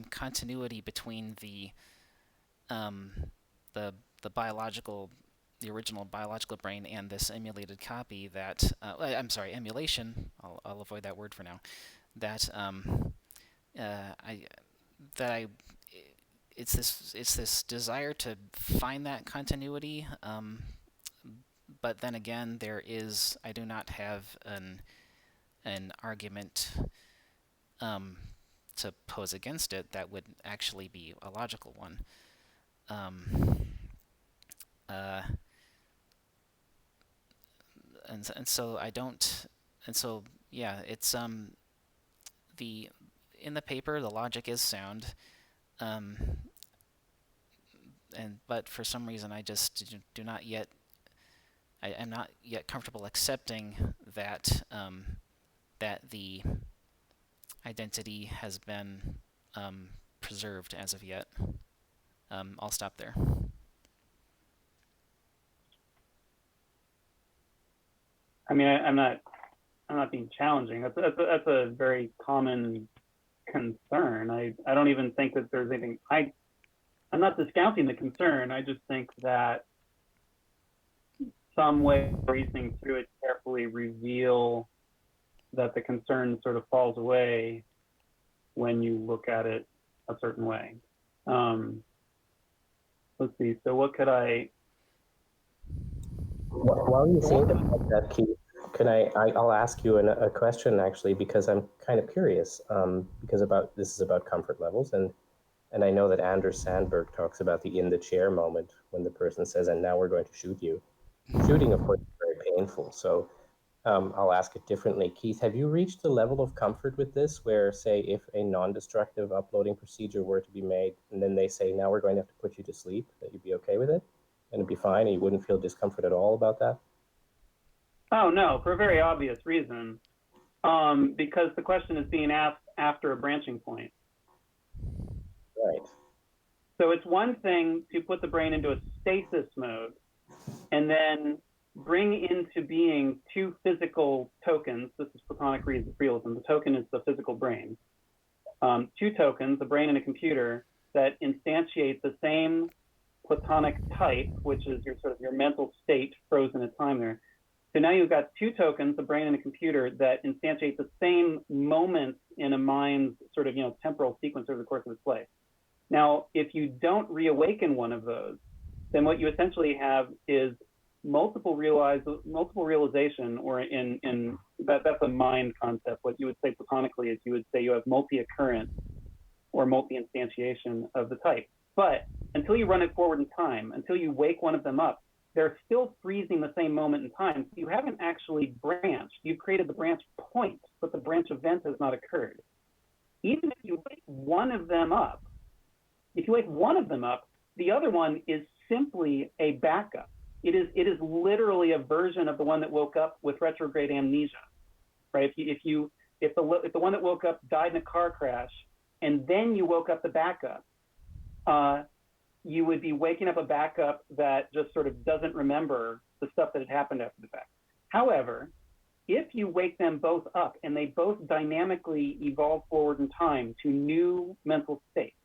continuity between the biological, the original biological brain and this emulated copy that I'm sorry, emulation. I'll avoid that word for now. That I it's this desire to find that continuity. But then again, I do not have an argument to pose against it that would actually be a logical one. And so I don't, and so yeah, it's in the paper the logic is sound, but for some reason I just do not yet. I'm not yet comfortable accepting that that the identity has been preserved as of yet. I'll stop there.
I mean, I'm not being challenging. That's a very common concern. I don't even think that there's anything. I'm not discounting the concern. I just think that some way of reasoning through it carefully reveal that the concern sort of falls away when you look at it a certain way. Let's see. So what could I?
While you think about that, Keith, I'll ask you a question actually, because I'm kind of curious, because this is about comfort levels, and I know that Anders Sandberg talks about the in the chair moment when the person says, and now we're going to shoot you. Shooting, of course, is very painful. So I'll ask it differently. Keith, have you reached the level of comfort with this where, say, if a non-destructive uploading procedure were to be made, and then they say, now we're going to have to put you to sleep, that you'd be okay with it? And it'd be fine, and you wouldn't feel discomfort at all about that?
Oh, no, for a very obvious reason. Because the question is being asked after a branching point.
Right.
So it's one thing to put the brain into a stasis mode and then bring into being two physical tokens. This is Platonic realism. The token is the physical brain. Two tokens, a brain and a computer, that instantiate the same Platonic type, which is your mental state frozen in time there. So now you've got two tokens, a brain and a computer, that instantiate the same moments in a mind's temporal sequence over the course of its life. Now, if you don't reawaken one of those, then what you essentially have is multiple realization, or that's a mind concept. What you would say platonically is you would say you have multi-occurrence or multi-instantiation of the type. But until you run it forward in time, until you wake one of them up, they're still freezing the same moment in time. So you haven't actually branched. You've created the branch point, but the branch event has not occurred. Even if you wake one of them up, the other one is simply a backup. It is literally a version of the one that woke up with retrograde amnesia, right? If the one that woke up died in a car crash, and then you woke up the backup, you would be waking up a backup that just sort of doesn't remember the stuff that had happened after the fact. However, if you wake them both up and they both dynamically evolve forward in time to new mental states,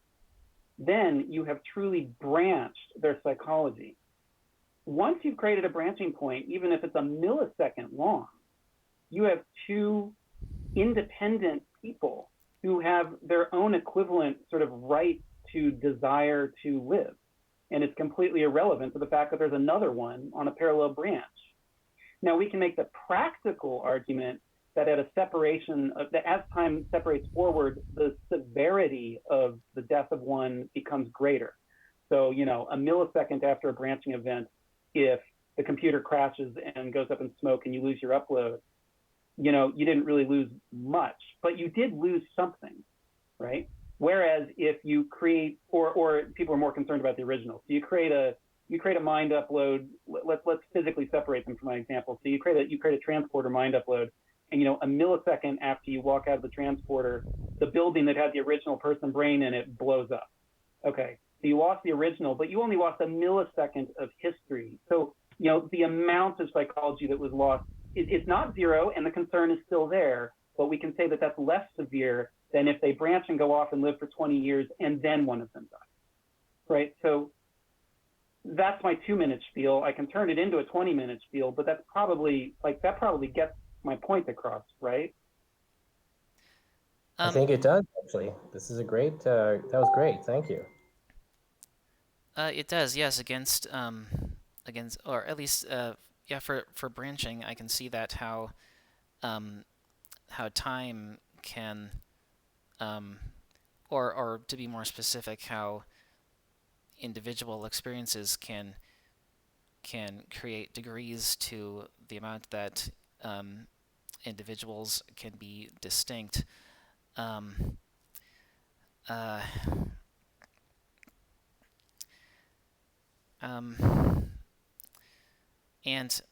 then you have truly branched their psychology. Once you've created a branching point, even if it's a millisecond long, you have two independent people who have their own equivalent sort of right to desire to live. And it's completely irrelevant to the fact that there's another one on a parallel branch. Now we can make the practical argument that at a separation of that as time separates forward, the severity of the death of one becomes greater. So, a millisecond after a branching event, if the computer crashes and goes up in smoke and you lose your upload, you didn't really lose much, but you did lose something, right? Whereas if you create, or people are more concerned about the original. So you create a mind upload. Let's physically separate them from my example. So you create a transporter mind upload, and a millisecond after you walk out of the transporter, the building that had the original person brain in it blows up. Okay, so you lost the original, but you only lost a millisecond of history. So the amount of psychology that was lost, it's not zero, and the concern is still there. But we can say that that's less severe than if they branch and go off and live for 20 years and then one of them dies, right? So that's my 2-minute spiel. I can turn it into a 20-minute spiel, but that probably gets my point across, right?
I think it does, actually. This is a great, that was great. Thank you.
It does, yes. Against, or at least, yeah, for branching, I can see that how time can, or to be more specific, how individual experiences can create degrees to the amount that individuals can be distinct. Uh, and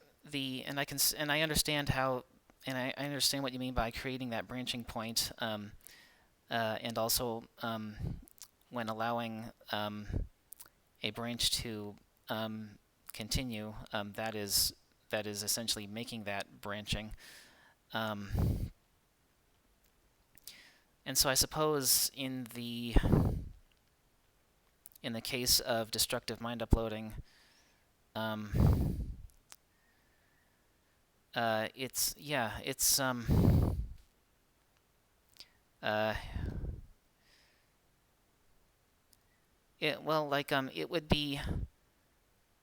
I understand how, and I understand what you mean by creating that branching point, and also when allowing a branch to continue, that is essentially making that branching. And so I suppose in the case of destructive mind uploading, it's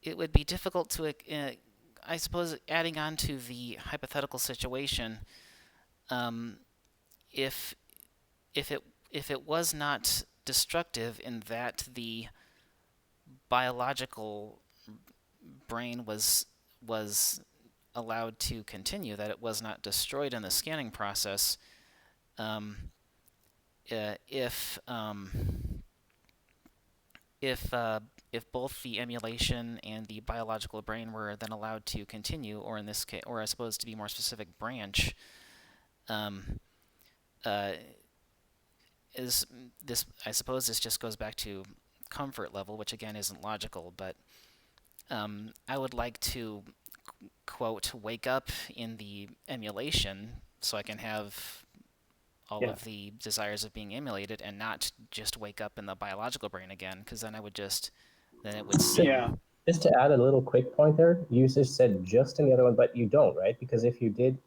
it would be difficult to I suppose, adding on to the hypothetical situation, if it was not destructive in that the biological brain was allowed to continue, that it was not destroyed in the scanning process, if both the emulation and the biological brain were then allowed to continue, or in this case, or I suppose to be more specific, branch, is this? I suppose this just goes back to comfort level, which again isn't logical, but I would like to, quote, wake up in the emulation so I can have all of the desires of being emulated and not just wake up in the biological brain again, because then it would seem...
Yeah.
Just to add a little quick point there, you just said just in the other one, but you don't, right? Because if you did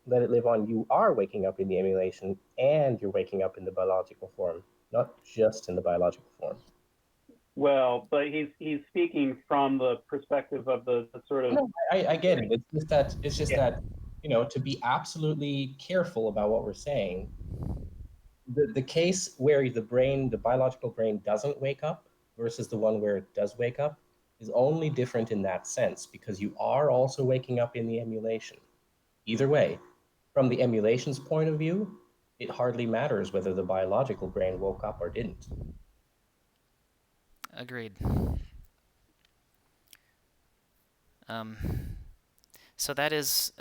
let it live on, you are waking up in the emulation and you're waking up in the biological form, not just in the biological form.
Well, but he's speaking from the perspective of the sort of...
No, I get it. It's just that, to be absolutely careful about what we're saying, the case where the biological brain doesn't wake up versus the one where it does wake up is only different in that sense, because you are also waking up in the emulation. Either way, from the emulation's point of view, it hardly matters whether the biological brain woke up or didn't.
Agreed. So that is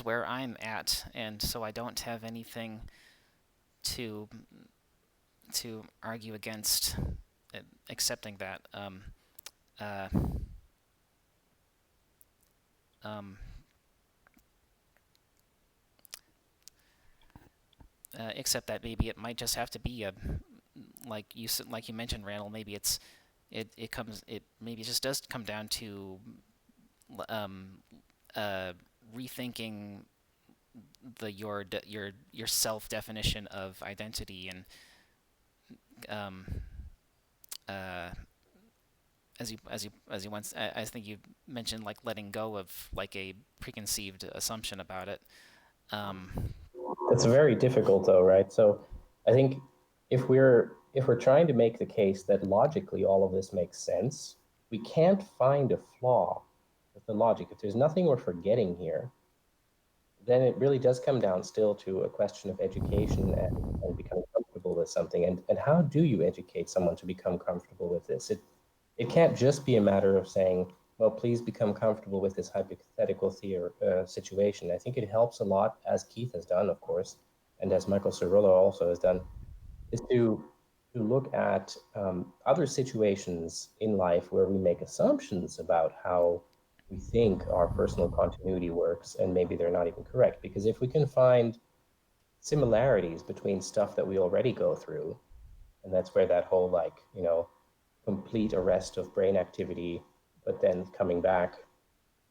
where I'm at, and so I don't have anything to argue against accepting that. Except that maybe it might just have to be like you mentioned, Randall. Maybe it maybe just does come down to rethinking your self definition of identity, and as you once I think you mentioned like letting go of like a preconceived assumption about it. Um,
It's very difficult though, right? So I think if we're trying to make the case that logically all of this makes sense, we can't find a flaw with the logic. If there's nothing we're forgetting here, then it really does come down still to a question of education and becoming comfortable with something. And how do you educate someone to become comfortable with this? It can't just be a matter of saying, well, please become comfortable with this hypothetical situation. I think it helps a lot, as Keith has done, of course, and as Michael Cirillo also has done, is to look at other situations in life where we make assumptions about how we think our personal continuity works, and maybe they're not even correct. Because if we can find similarities between stuff that we already go through, and that's where that whole like, complete arrest of brain activity, but then coming back,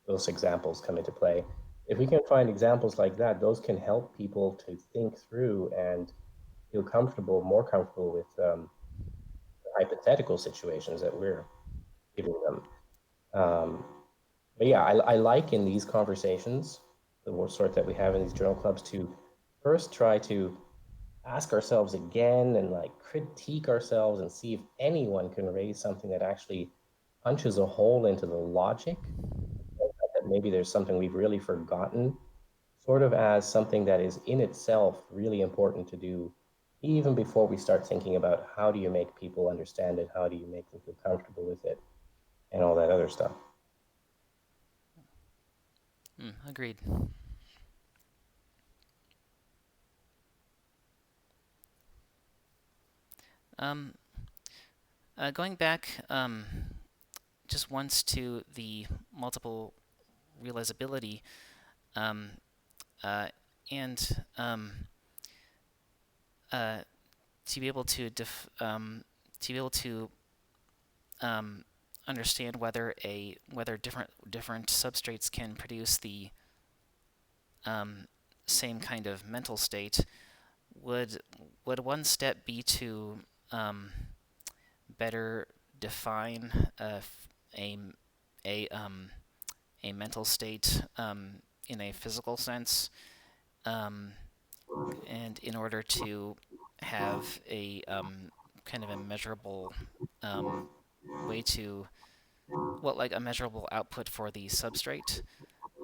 those examples come into play. If we can find examples like that, those can help people to think through and feel more comfortable with hypothetical situations that we're giving them. But yeah, I like in these conversations, the sort that we have in these journal clubs, to first try to ask ourselves again and like critique ourselves and see if anyone can raise something that actually punches a hole into the logic, that maybe there's something we've really forgotten, sort of as something that is in itself really important to do, even before we start thinking about how do you make people understand it, how do you make them feel comfortable with it, and all that other stuff.
agreed. Um, going back just once to the multiple realizability, um, and to be able to to be able to um, understand whether different substrates can produce the same kind of mental state, would one step be to better define a a a mental state in a physical sense, and in order to have a kind of a measurable way to like a measurable output for the substrate,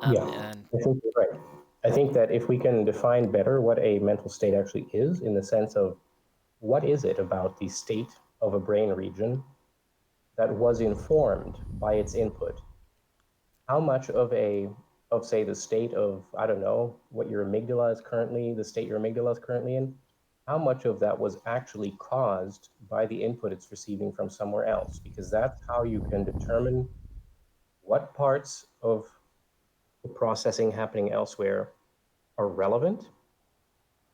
Yeah,
and
I think you're right. I think that if we can define better what a mental state actually is, in the sense of what is it about the state of a brain region that was informed by its input, how much of say the state of, I don't know, what your amygdala is currently, the state your amygdala is currently in, how much of that was actually caused by the input it's receiving from somewhere else? Because that's how you can determine what parts of the processing happening elsewhere are relevant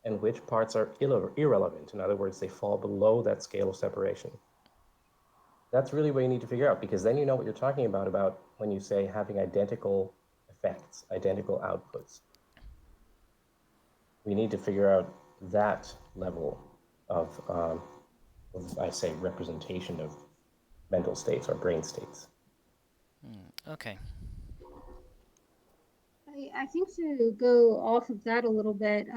and which parts are irrelevant. In other words, they fall below that scale of separation. That's really what you need to figure out, because then you know what you're talking about when you say having identical effects, identical outputs. We need to figure out that level of I say, representation of mental states or brain states.
okay.
I think to go off of that a little bit,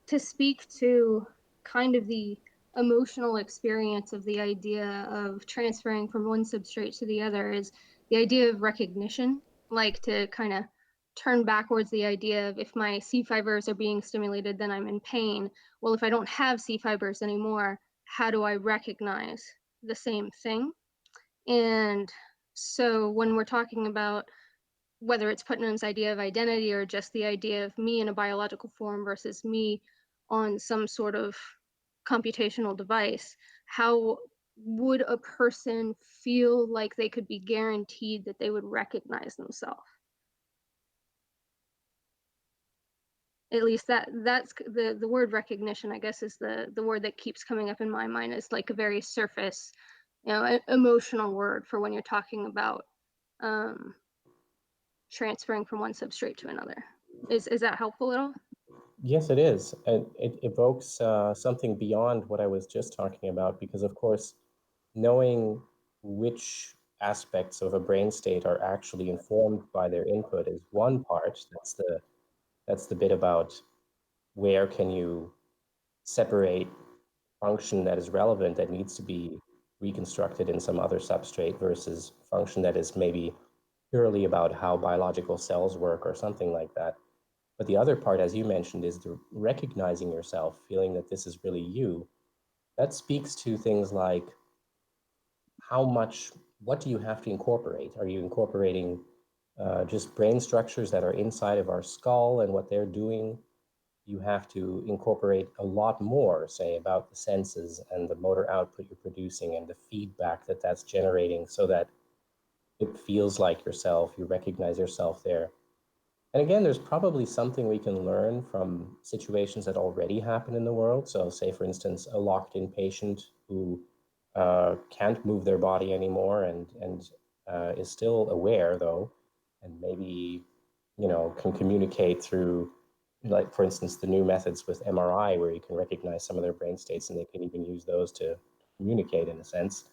to speak to kind of the emotional experience of the idea of transferring from one substrate to the other is the idea of recognition, like to kind of turn backwards the idea of if my C fibers are being stimulated, then I'm in pain. Well, if I don't have C fibers anymore, how do I recognize the same thing? And so when we're talking about whether it's Putnam's idea of identity or just the idea of me in a biological form versus me on some sort of computational device, how would a person feel like they could be guaranteed that they would recognize themselves? At least that's the word recognition, I guess, is the word that keeps coming up in my mind. Is like a very surface, emotional word for when you're talking about um, transferring from one substrate to another. Is that helpful at all?
Yes, it is. And it evokes something beyond what I was just talking about, because, of course, knowing which aspects of a brain state are actually informed by their input is one part. That's the bit about where can you separate function that is relevant that needs to be reconstructed in some other substrate versus function that is maybe purely about how biological cells work or something like that. But the other part, as you mentioned, is the recognizing yourself, feeling that this is really you. That speaks to things like what do you have to incorporate? Are you incorporating just brain structures that are inside of our skull and what they're doing? You have to incorporate a lot more, say, about the senses and the motor output you're producing and the feedback that that's generating so that it feels like yourself, you recognize yourself there. And again, there's probably something we can learn from situations that already happen in the world. So say, for instance, a locked-in patient who can't move their body anymore and is still aware, though, and maybe, can communicate through, like, for instance, the new methods with MRI, where you can recognize some of their brain states and they can even use those to communicate in a sense.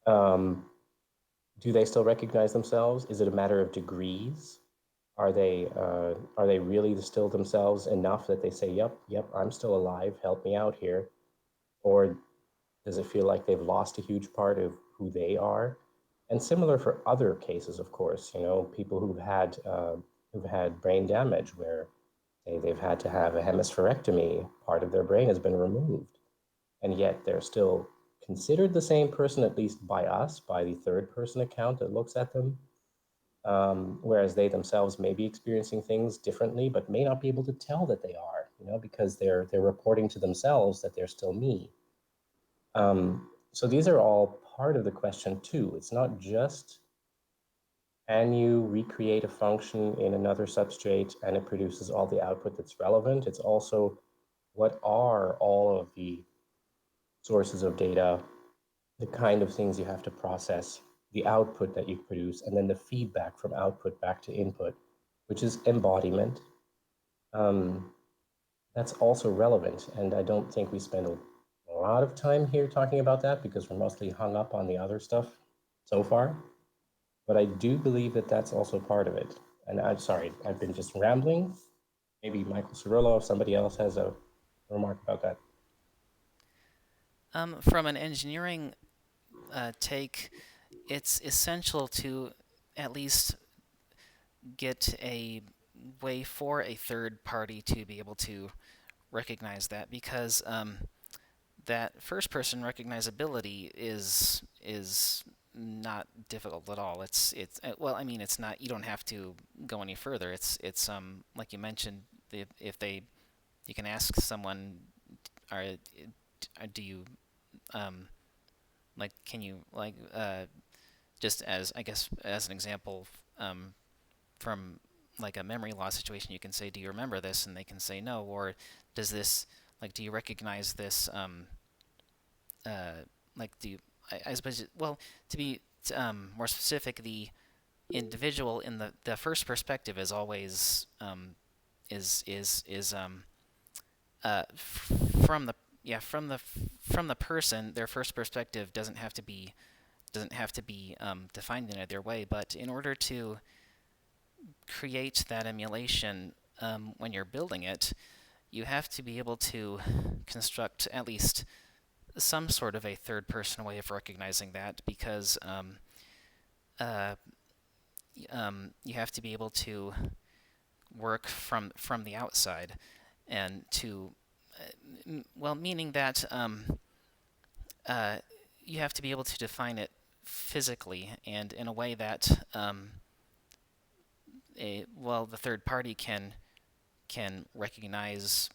Do they still recognize themselves? Is it a matter of degrees? Are they really still themselves enough that they say, yep, I'm still alive, help me out here? Or does it feel like they've lost a huge part of who they are? And similar for other cases, of course, people who've had brain damage where they've had to have a hemispherectomy, part of their brain has been removed, and yet they're still considered the same person, at least by us, by the third person account that looks at them. Whereas they themselves may be experiencing things differently, but may not be able to tell that they are, because they're reporting to themselves that they're still me. So these are all part of the question too. It's not just, can you recreate a function in another substrate and it produces all the output that's relevant? It's also, what are all of the sources of data, the kind of things you have to process, the output that you produce, and then the feedback from output back to input, which is embodiment. That's also relevant. And I don't think we spend a lot of time here talking about that because we're mostly hung up on the other stuff so far. But I do believe that that's also part of it. And I'm sorry, I've been just rambling. Maybe Michael Cirillo, if somebody else has a remark about that.
From an engineering take, it's essential to at least get a way for a third party to be able to recognize that, because that first-person recognizability is not difficult at all. It's well, I mean, it's not. You don't have to go any further. It's like you mentioned, you can ask someone, do you like, can you, like, just as, I guess, as an example, from like a memory loss situation, you can say, do you remember this? And they can say no. Or does this, like, do you recognize this, like, do you, I suppose, well, to be more specific, the individual in the first perspective is always from the person. Their first perspective doesn't have to be defined in either way. But in order to create that emulation, when you're building it, you have to be able to construct at least some sort of a third-person way of recognizing that, because you have to be able to work from the outside, and to well, meaning that you have to be able to define it physically and in a way that the third party can recognize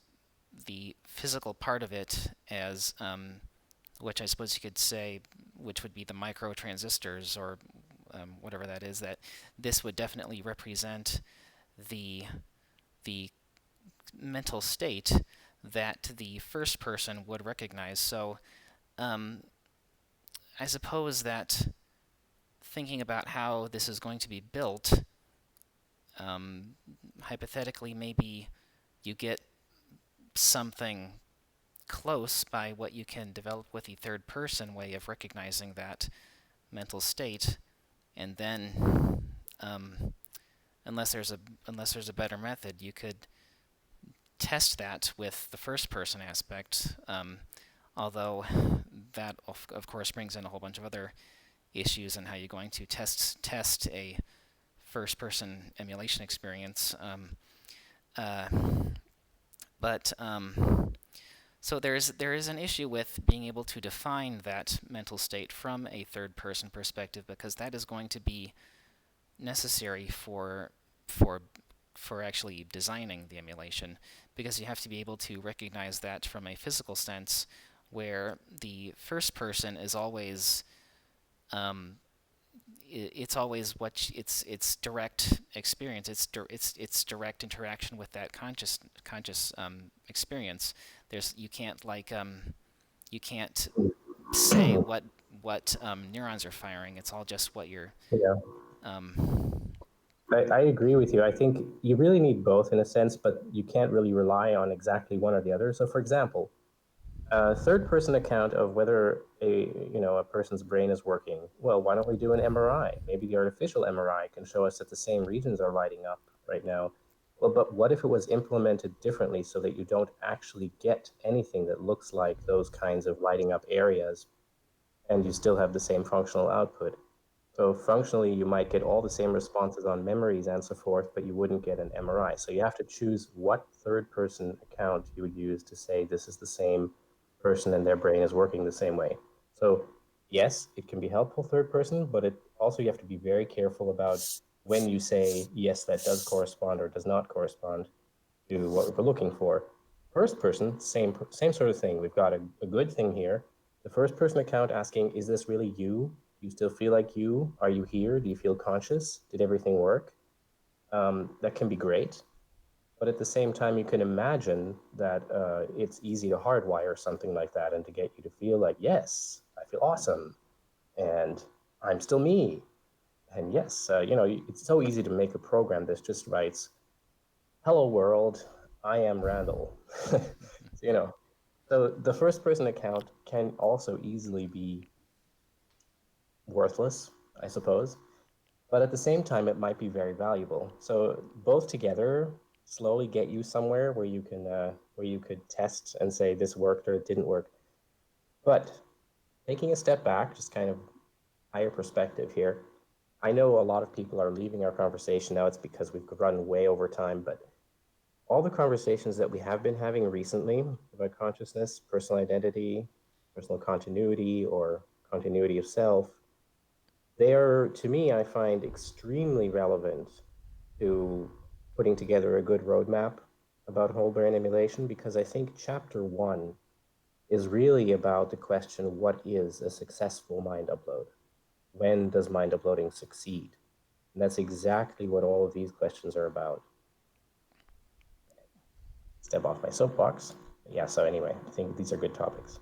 the physical part of it as, which I suppose you could say, which would be the microtransistors, or whatever that is. That this would definitely represent the mental state that the first person would recognize. So I suppose that thinking about how this is going to be built, hypothetically, maybe you get something close by what you can develop with the third person way of recognizing that mental state. and then unless there's a better method, you could test that with the first person aspect, although that of course brings in a whole bunch of other issues and how you're going to test a first person emulation experience. So there is an issue with being able to define that mental state from a third person perspective, because that is going to be necessary for actually designing the emulation, because you have to be able to recognize that from a physical sense, where the first person is always it's always it's direct experience, it's direct interaction with that conscious experience. You can't you can't say what neurons are firing. It's all just what you're
Yeah.
um,
I agree with you. I think you really need both in a sense, but you can't really rely on exactly one or the other. So, for example, a third-person account of whether a person's brain is working. Well, why don't we do an MRI? Maybe the artificial MRI can show us that the same regions are lighting up right now. Well, but what if it was implemented differently so that you don't actually get anything that looks like those kinds of lighting up areas, and you still have the same functional output? So functionally, you might get all the same responses on memories and so forth, but you wouldn't get an MRI. So you have to choose what third-person account you would use to say this is the same person and their brain is working the same way. So yes, it can be helpful third person, but it also you have to be very careful about when you say yes, that does correspond or does not correspond to what we're looking for. First person, same sort of thing. We've got a good thing here. The first person account asking, is this really you? Do you still feel like you? Are you here? Do you feel conscious? Did everything work? That can be great. But at the same time, you can imagine that it's easy to hardwire something like that and to get you to feel like, yes, I feel awesome. And I'm still me. And yes, it's so easy to make a program that just writes, hello world, I am Randall. So the first person account can also easily be worthless, I suppose. But at the same time, it might be very valuable. So both together slowly get you somewhere where you could test and say this worked or it didn't work. But taking a step back, just kind of higher perspective here. I know a lot of people are leaving our conversation now. It's because we've run way over time, but all the conversations that we have been having recently about consciousness, personal identity, personal continuity, or continuity of self, they are, to me, I find extremely relevant to putting together a good roadmap about whole brain emulation, because I think chapter 1 is really about the question, what is a successful mind upload? When does mind uploading succeed? And that's exactly what all of these questions are about. Step off my soapbox. Yeah, so anyway, I think these are good topics.